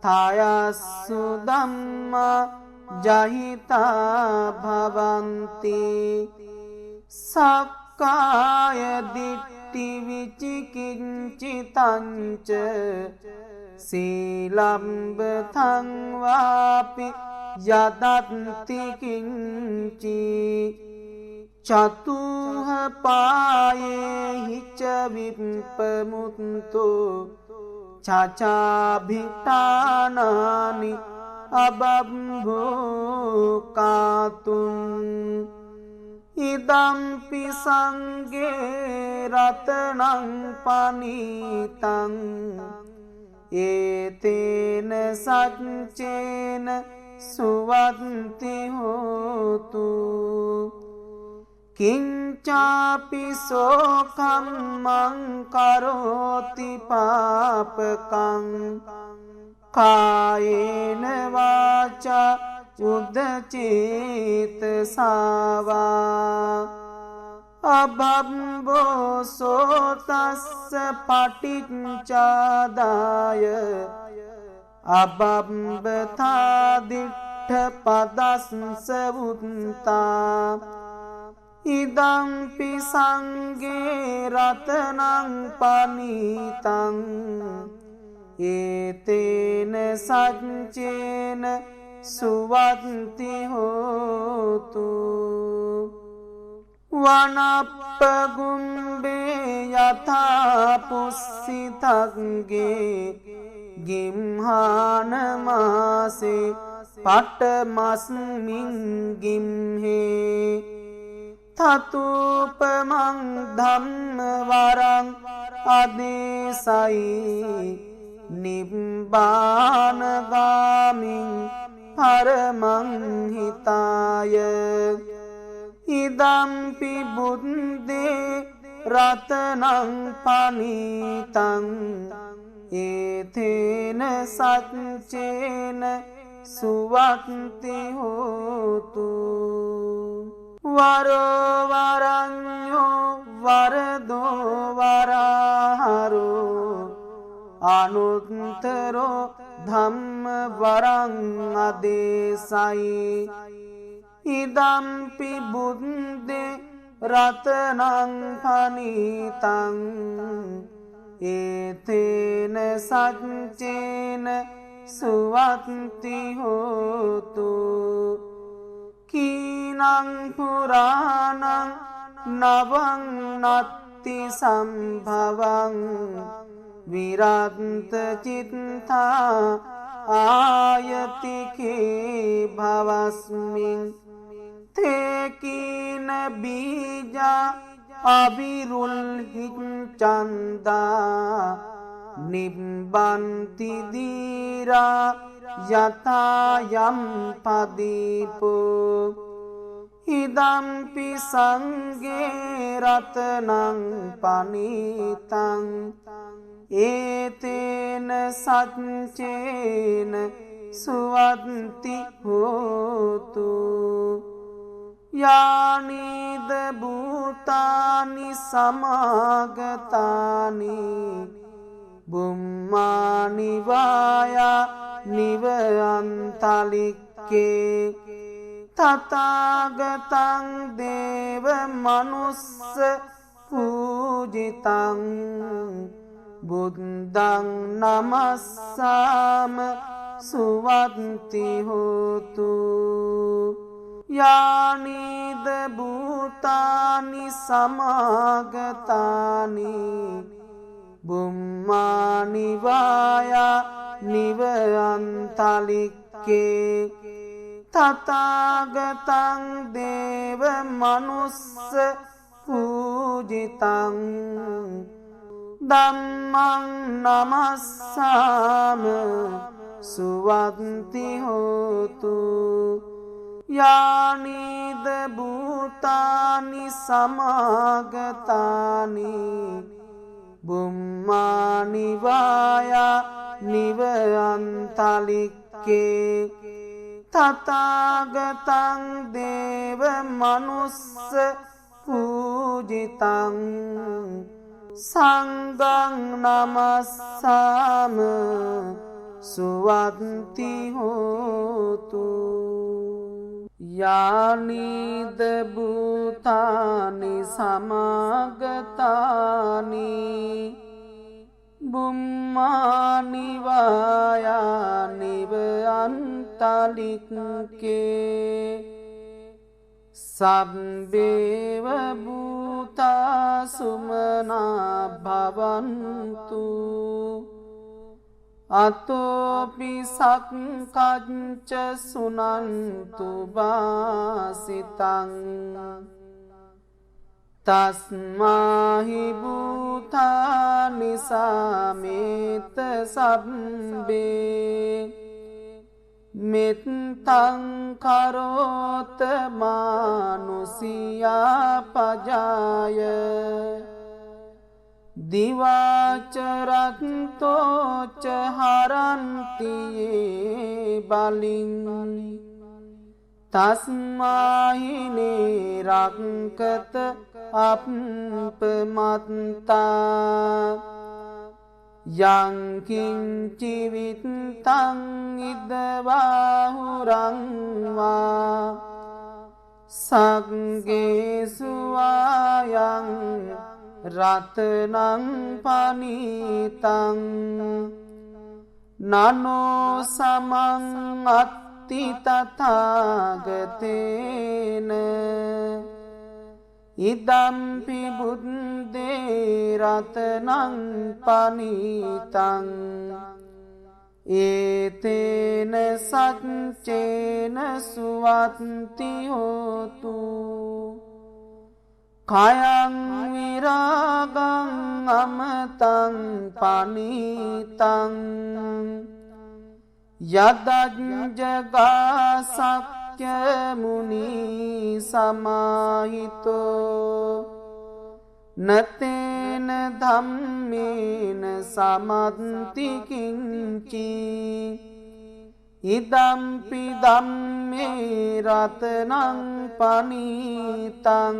තයස්සු ධම්මා ජහිතා භවಂತಿ සක්කාය දිට්ඨි විචිකිච්ඡිතංච සීලම්බතං වාපි යදත්ති කිංචි චතුහ පායේ ච විප්පමුත්තු චචාභිතානානි අබම්භෝකාතුන් ඉදම්පි සංඝේ රතනං පනීතං ඒතේන සච්චේන සුවත්ති හෝතු කිංචාපි සෝකම්මං කරෝති පාපකං කායේන වාචා උද්දචේතසාවා අබම්බෝ සෝතස්ස පටිච්චාදාය අබම්බතා දිට්ඨ පදස්ස වුත්තා ඉදම්පි සංඝේ රතනං පනීතං ඒතේන සච්චේන සුවත්ති හෝතු වනප්පගුම්බේ යථා පුස්සිතක්ගේ ගිම්හාන මාසේ පටමස්මින් ගිම්හේ තතුපමං ධම්ම වරං අදේසයි නිබ්බානගාමින් පරමං හිතාය ඉදම්පි බුද්දේ රතනං පනීතං ඒතේන සච්චේන සුවත්ති හෝතු වරවරඤ්ඤෝ වරදෝ වරහරෝ අනුත්තරෝ ධම්ම වරං අදේසයි ඉදම්පි බුද්දේ රතනං පනීතං ඒතේන සච්චේන සුවත්ති හෝතු කීනං පුරාණං නවං නත්ති සම්භවං විරත්ත චිත්තා ආයතිකේ භවස්මින් තේකීන බීජා අවිරුල්හිච්ඡන්දා නිබ්බන්ති දීරා යතායම් පදීපෝ ඉදම්පි සංඝේ රතනං පනීතං ඒතේන සච්චේන සුවත්ති හෝතු යානිද භූතානි සමාගතානි බුම්මානි වායා නිවයන්තලික්කේ තථාගතං දේව මනුස්ස පූජිතං බුද්ධං නමස්සාම සුවත්ති හෝතු යානිද භූතානි සමාගතානි බුම්මානි වායා නිවයන්තලික්කේ තථාගතං දේව මනුස්ස පූජිතං ධම්මං නමස්සාම සුවත්ති හෝතු යානිද භූතානි සමාගතානි බුම්මානි වායා නිවයන්තලික්කේ තථාගතං දේව මනුස්ස පූජිතං සංඝං නමස්සාම සුවත්ති හෝතු යානිද භූතානි සමාගතානි බුම්මානි වායා නිවයන්තලික්කේ සබ්බේව භූතා සුමනා භවන්තු අතෝපි සක්කච්ච සුනන්තු වාසිතං තස්මාහි භූතානි සමේත සබ්බේ මෙත්තං කරෝත මානුසියා පජාය දිවාචරත්තෝච හරන්තියේ බලින් තස්මාහිනේ රක්කත අප්පමත්තා යංකින්චි විත්තං ඉදවාහුරං වා සග්ගේසු ආයං රතනං පනීතං නනෝ සමං අත්ති තථාගතේන ඉදම්පි බුද්දේ රතනං පනීතං ඒතේන සච්චේන සුවත්ති හෝතු කයං විරාගං අමතං පනීතං යදජ්ජගා සක්්‍ය මුනි සමාහිතෝ නතේන ධම්මේන සමන්ති කිංචි ඉදම්පි ධම්මේ රතනං පනීතං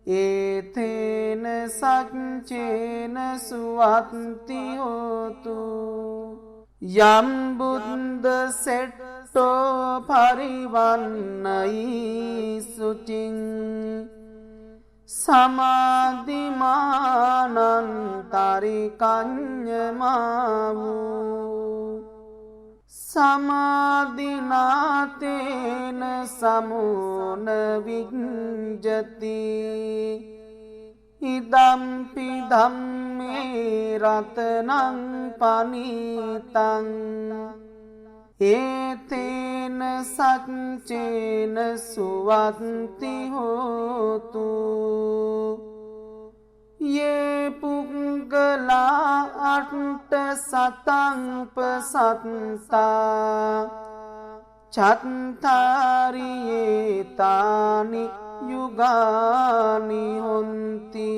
ඒතේන සච්චේන සුවත්ති හෝතු යම් බුද්ද සෙට්ටෝ පරිවන්නයි සුචින් සමාධිමානන්තරිකඤ්ඤමාවූ සමාධිනාතේන සමෝන විඤ්ජති ඉදම්පි ධම්මේ රතනං පනීතං ඒතේන සච්චේන සුවත්ති හෝතු යේ පුංගලා අට්ඨ සතංපසත්තා චත්තාරියේ තානි යුගානි හොන්ති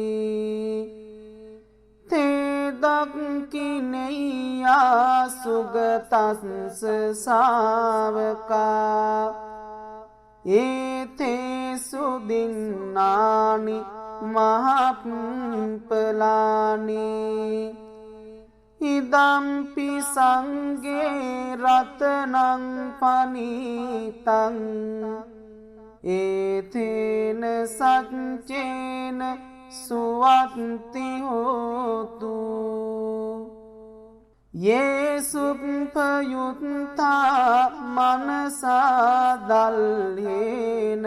තේදක්කිනෙය්‍යා සුගතස්ස සාවකා ඒතේසු දින්නානි මහප්පලානි ඉදම්පි සංඝේ රතනං පනීතං ඒතේන සච්චේන සුවත්ති හෝතු යේසුප්පයුත්තා මනසා දල්හේන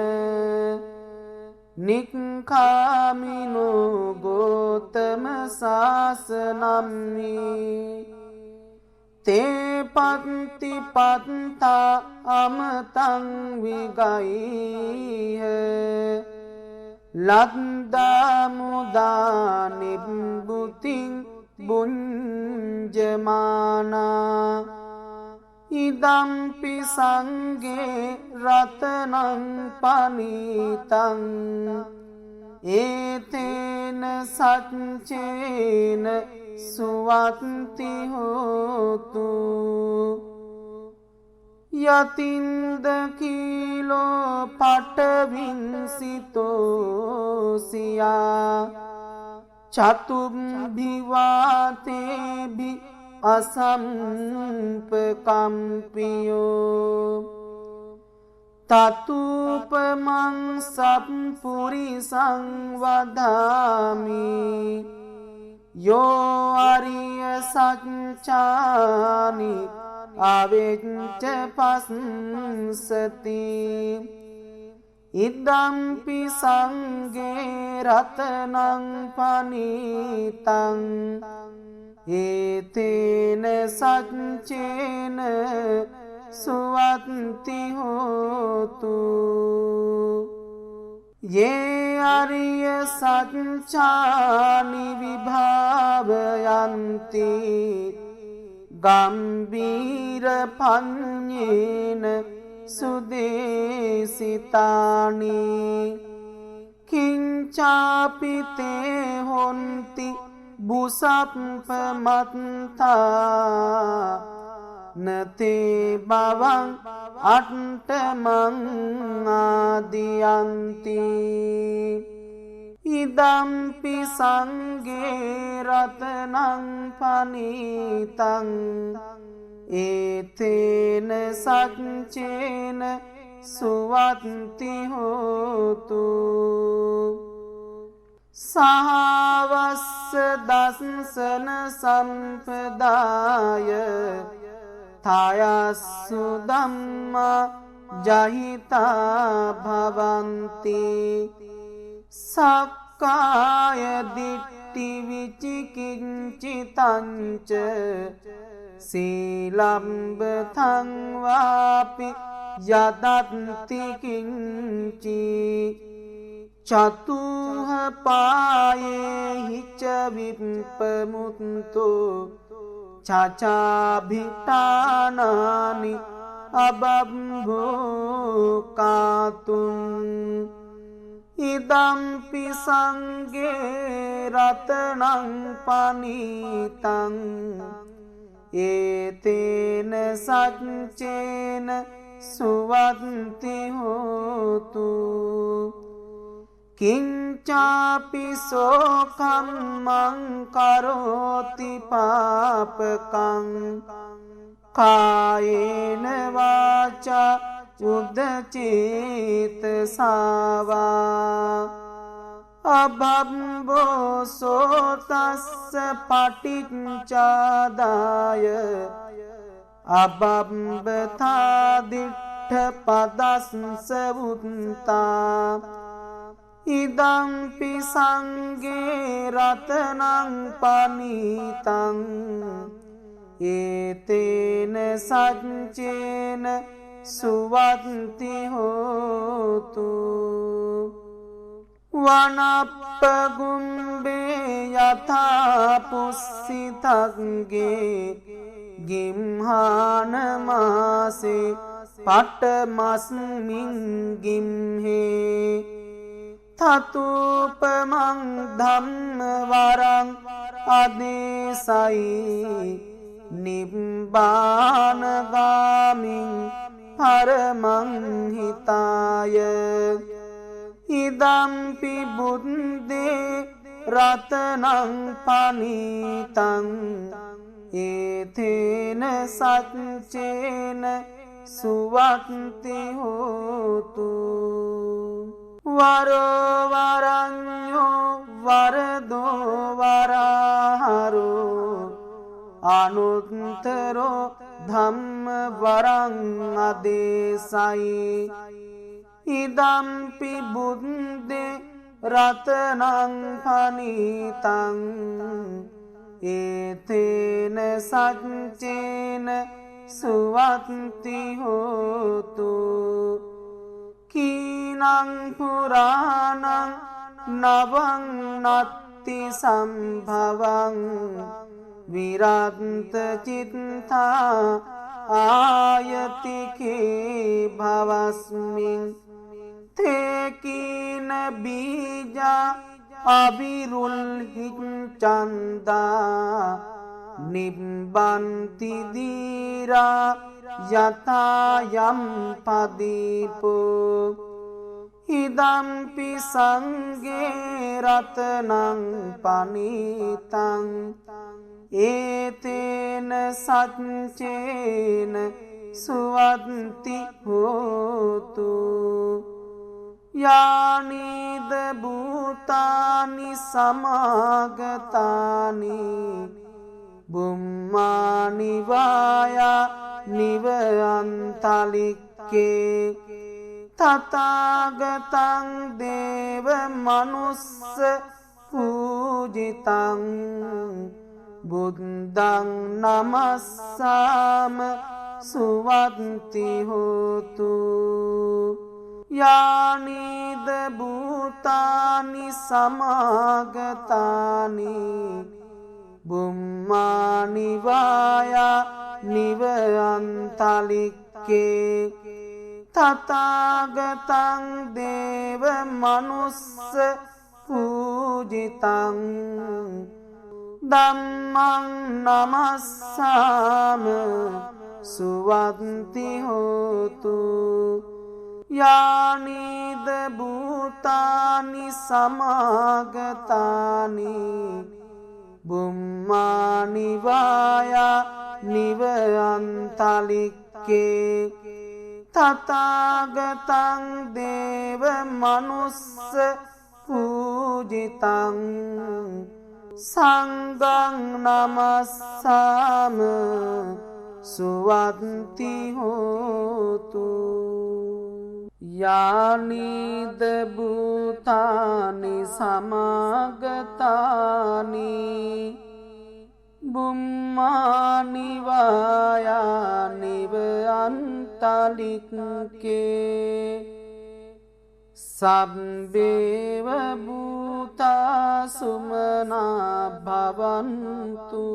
නික්ඛාමිනෝ ගෝතම සාසනම්මි තේ පත්ති පත්තා අමතං විගයිහ ලද්දා මුදා නිබ්බුතින් බුඤ්ජමානා ඉදම්පි සංඝේ රතනං පනීතං ඒතේන සච්චේන සුවත්ති හෝතු යතින්ද කීලෝ පටවින්සිතෝසියා චතුම්භිවාතේභි අසම්පකම්පියෝ තතුපමං සප්පුරිසං වදාමි යෝ අරිය සච්චානි අවෙච්ච පස්සති ඉදම්පි සංඝේ රතනං පනීතං ඒතේන සච්චේන සුවත්ති හෝතු යේ අරිය සච්චානි විභාවයන්ති ගම්බීර පඤ්ඤේන සුදේසිතානි කිංචාපි තේ හොන්ති බුසප්පමත්තා නතේ බවං අට්ඨමං ආදියන්ති ඉදම්පි සංඝේ රතනං පනීතං ඒතේන සච්චේන සුවත්ති හෝතු සහවස්ස දස්සන සම්පදාය තයස්සු ධම්මා ජහිතා භවಂತಿ සක්කාය දිට්ඨි විචිකිච්ඡිතංච සීලම්බතං වාපි යදත්ති කිංචි චතුහ පායේ හිච විප්පමුත්තෝ චචාභිටානානි අබබ්බෝ කාතුන් ඉදම්පි සංගේ රතනං පනීතං ඒතේන සච්චේන සුවත්ති හෝතු කිංචාපි සෝකම්මං කරෝති පාපකං කායේන වාචා උද්දචේතසාවා අබම්බෝ සෝතස්ස පටිච්චාදාය අබම්බතා දිට්ඨ පදස්ස වුත්තා ඉදම්පි සංගේ රතනං පනීතං ඒතේන සච්චේන සුවත්ති හෝතු වනප්පගුම්බේ යථා පුස්සිතග්ගේ ගිම්හාන මාසේ පටමස්මින් ගිම්හේ තතුපමං ධම්ම වරං අදේසයි නිබ්බානගාමින් පරමං හිතාය ඉදම්පි බුද්දේ රතනං පනීතං ඒතේන සච්චේන සුවත්ති හෝතු වරවරඤ්ඤෝ වරදෝ වරහරෝ අනුත්තරෝ ධම්ම වරං අදේසයි ඉදම්පි බුද්දේ රතනං පනීතං ඒතේන සච්චේන සුවත්ති හෝතු කීනං පුරාණං නවං නත්ති සම්භවං විරත්ත චිත්තා ආයතිකේ භවස්මින් තේකීන බීජා අවිරුල්හිච්ඡන්දා නිබ්බන්ති දීරා යතායම් පදීපෝ ඉදම්පි සංගේ රතනං පනීතං ඒතේන සච්චේන සුවත්ති හෝතු යානිද භූතානි සමාගතානි බුම්මානි වායා නිවයන්තලික්කේ තථාගතං දේව මනුස්ස පූජිතං බුද්ධං නමස්සාම සුවත්ති හෝතු යානිද භූතානි සමාගතානි බුම්මානි වායා නිවයන්තලික්කේ තථාගතං දේව මනුස්ස පූජිතං ධම්මං නමස්සාම සුවත්ති හෝතු යානිද භූතානි සමාගතානි බුම්මානි වායා නිවයන්තලික්කේ තථාගතං දේව මනුස්ස පූජිතං සංඝං නමස්සාම සුවත්ති හෝතු යානිද භූතානි සමාගතානි බුම්මානි වායානිව අන්තලික්කේ සබ්බේව භූතා සුමනා භවන්තු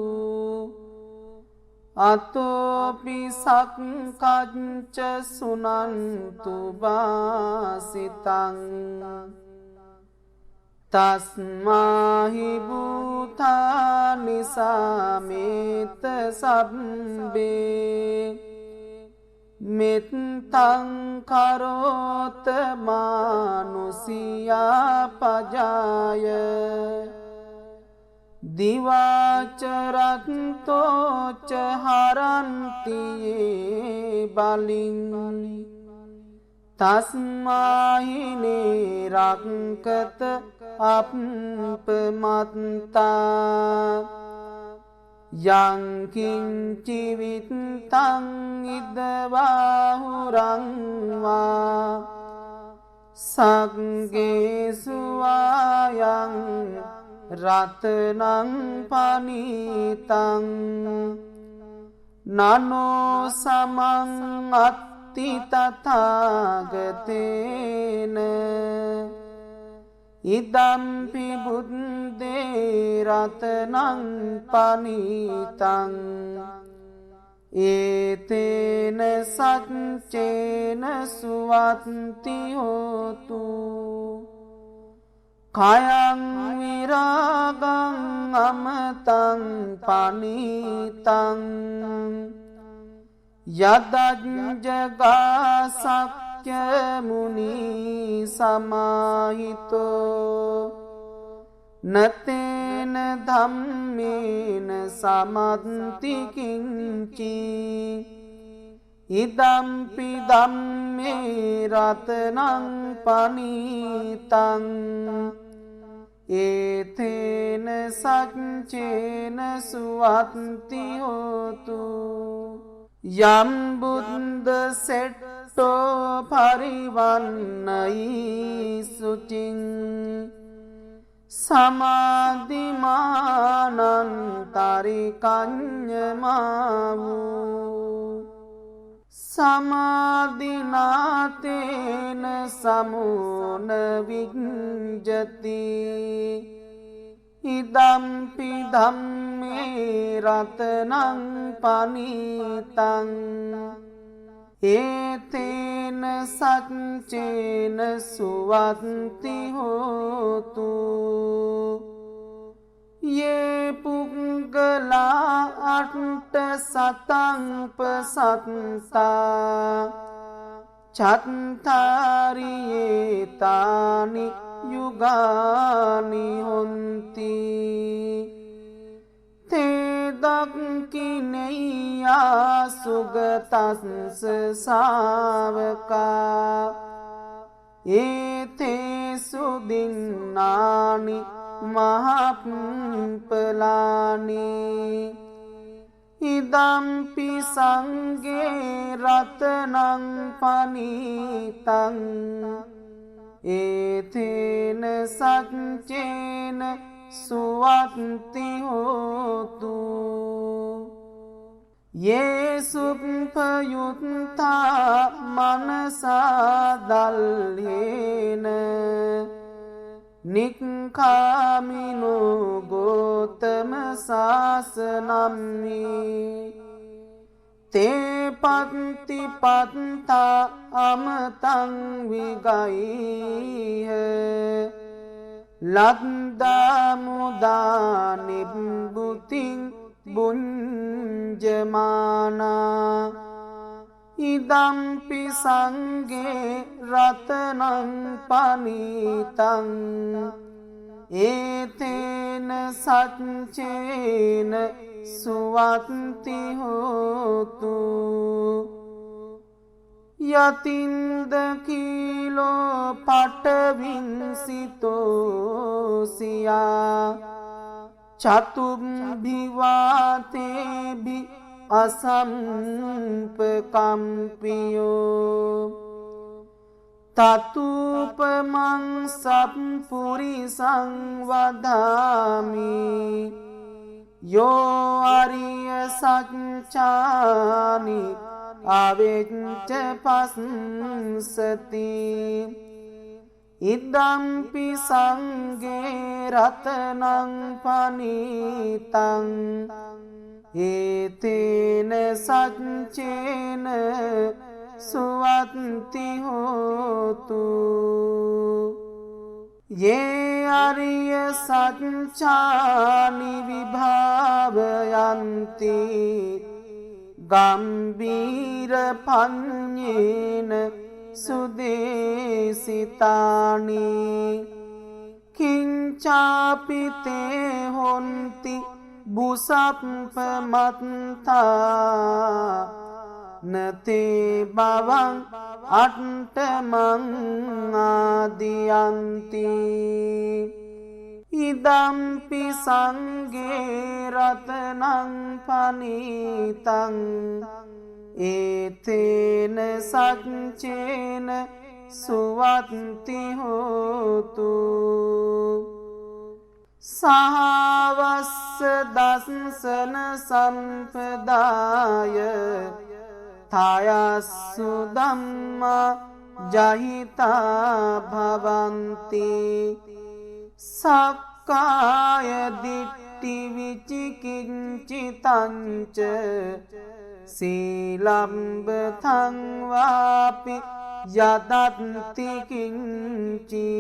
අතෝපි සක්කච්ච සුනන්තු වාසිතං තස්මාහි භූතානි සමේත සබ්බේ මෙත්තං කරෝත මානුසියා පජාය දිවාචරත්තෝච හරන්තියේ බලින් තස්මාහිනේ රක්කත අප්පමත්තා යංකින්චිවිත්තං ඉදවාහුරංවා සග්ගේසුවායං රතනං පනීතං නනෝ සමං අත්ති තථාගතේන ඉදම්පි බුද්දේ රතනං පනීතං ඒතේන සච්චේන සුවත්ති හෝතු කයං විරාගං අමතං පනීතං යදජ්ජගා සක්්‍ය මුනි සමාහිතෝ නතේන ධම්මේන සමත්ති කිංචි ඉදම්පි ධම්මේ රතනං පනීතං ඒතේන සච්චේන සුවත්ති හෝතු යම් බුද්ද සෙට්ටෝ පරිවන්නයි සුචින් සමාධිමානන්තරිකඤ්ඤමාවූ සමාධිනාතේන සමෝන විඤ්ජති ඉදම්පි ධම්මේ රතනං පනීතං ඒතේන සච්චේන සුවත්ති හෝතු යේ පුංගලා අට්ඨ සතංපසත්තා චත්තාරියේ තානි යුගානි හොන්ති තේ දක්ඛිනේයා සුගතස්ස සාවකා ඒතේ සුදින්නානි මහප්පලානි ඉදම්පි සංගේ රතනං පනීතං ඒතේන සච්චේන සුවත්ති හෝතු යේසුප්පයුත්තා මනසා දල්හේන නික්ඛාමිනෝ ගෝතම සාසනම්මි තේ පත්ති පත්තා අමතං විගයිහ ලද්දා මුදා නිබ්බුතින් බුඤ්ජමානා ඉදම්පි සංගේ රතනං පනීතං ඒතේන සච්චේන සුවත්ති හෝතු යතින්ද කීලෝ පටවින්සිතෝසියා චතුම්භිවාතේභි අසම්පකම්පියෝ තතුපමං සප්පුරිසං වදාමි යෝ අරිය සච්චානි අවෙච්ච පස්සති ඉදම්පි සංඝේ රතනං පනිතං ඒතේන සච්චේන සුවත්ති හෝතු යේ අරිය සච්චානි විභාවයන්ති ගම්බීර පඤ්ඤේන සුදේසිතානි කිංචාපිතේ හොන්ති බුසප්පමත්තා නතේ බවං අට්ඨමං ආදියන්ති ඉදම්පි සංඝේ රතනං පනිතං ඒතේන සච්චේන සුවත්ති හෝතු සහවස්ස දස්සන සම්පදාය තයස්සු ධම්මා ජහිතා භවಂತಿ සක්කාය දිට්ඨි විචිකිච්ඡිතංච සීලම්බතං වාපි යදත්ති කිංචි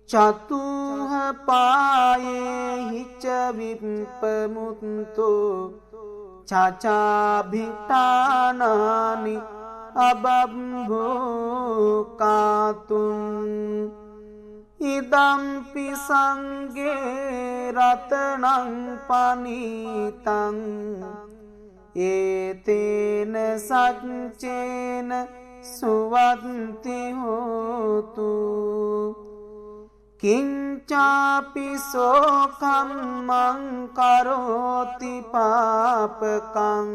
චතුහ පායේ හිච විප්පමුත්තෝ චචාභිතානානි අබම්භෝකාතුන් ඉදම්පි සංඝේ රතනං පනිතං ඒතේන සච්චේන සුවත්ති හෝතු කිංචාපි සෝකම්මං කරෝති පාපකං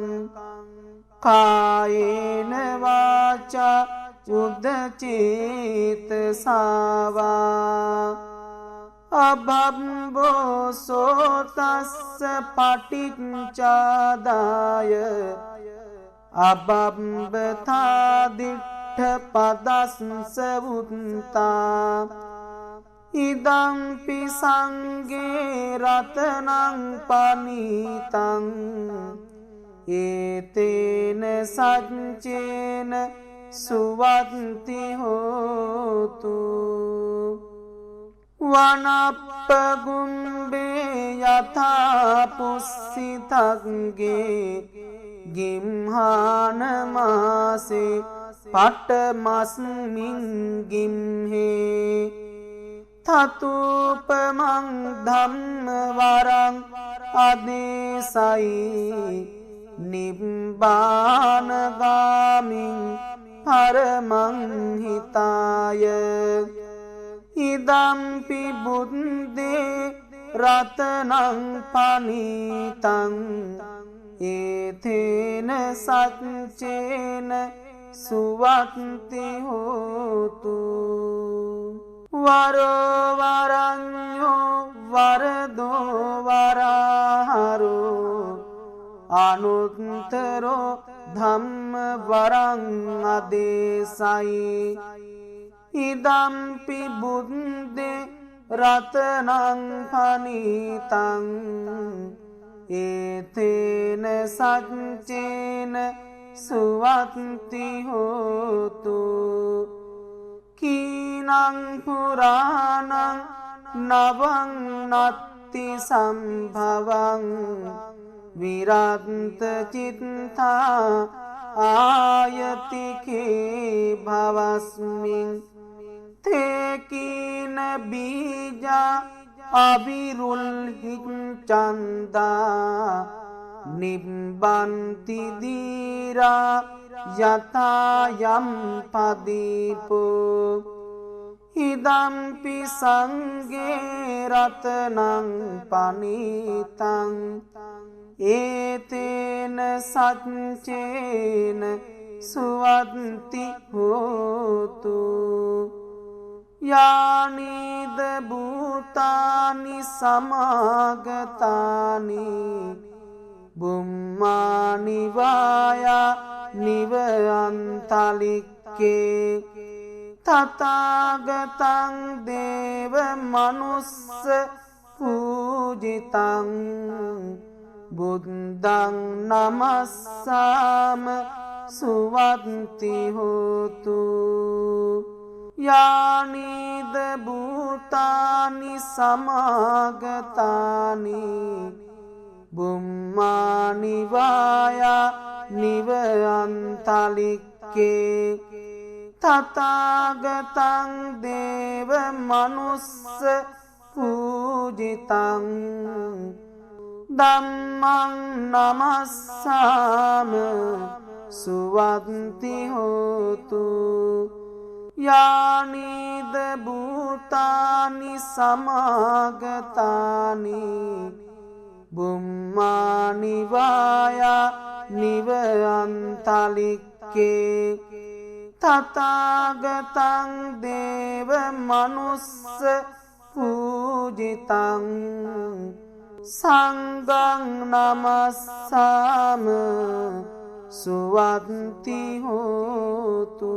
කායේන වාචා උදචේතසාවා අබම්බෝ සෝතස්ස පටිච්චාදාය අබම්බතා දිට්ඨ පදස්ස උත්තා ඉදම්පි සංඝේ රතනං පනිතං ඒතේන සච්චේන සුවත්ති හෝතු වනප්පගුම්බේ යථා පුස්සිතග්ගේ ගිම්හාන මාසේ පටමස්මින් ගිම්හේ තතුපමං ධම්ම වරං අදේසයි නිබ්බානගාමින් පරමං හිතාය ඉදම්පි බුද්දේ රතනං පනිතං ඒතේන සච්චේන සුවත්ති හෝතු වරෝ වරඤ්ඤෝ වරදෝ වරහරෝ අනුත්තරෝ ධම්ම වරං අදේසයි ඉදම්පි බුද්දේ රතනං පනිතං ඒතේන සච්චේන සුවත්ති හෝතු කීනං පුරාණං නවං නත්ති සම්භවං විරන්ත චිත්තා ආයතිකේ භවස්මින් තේකීන බීජා අවිරුල්හිං චන්දා නිබ්බන්ති දීරා යතායම් පදීපෝ ඉදම්පි සංඝේ රතනං පනිතං ඒතේන සච්චේන सुवन्ति होतु यानीद भूतानि समागतानि बुम्मानि वाया निवयन्तलिक्के तथागतं देव मनुस्स पूजितं बुद्धं नमस्साम सुवन्ति होतु यानीद भूतानि समागतानि बुम्मानि वाया निवयन्तलिक्के तथागतं देव मनुस्स पूजितं धम्मं नमस्साम सुवन्ति होतु यानीद भूतानि समागतानि बुम्मानि वाया निवयन्तलिक्के तथागतं देव मनुस्स पूजितं संඝं नमस्साम सुवन्ति होतु।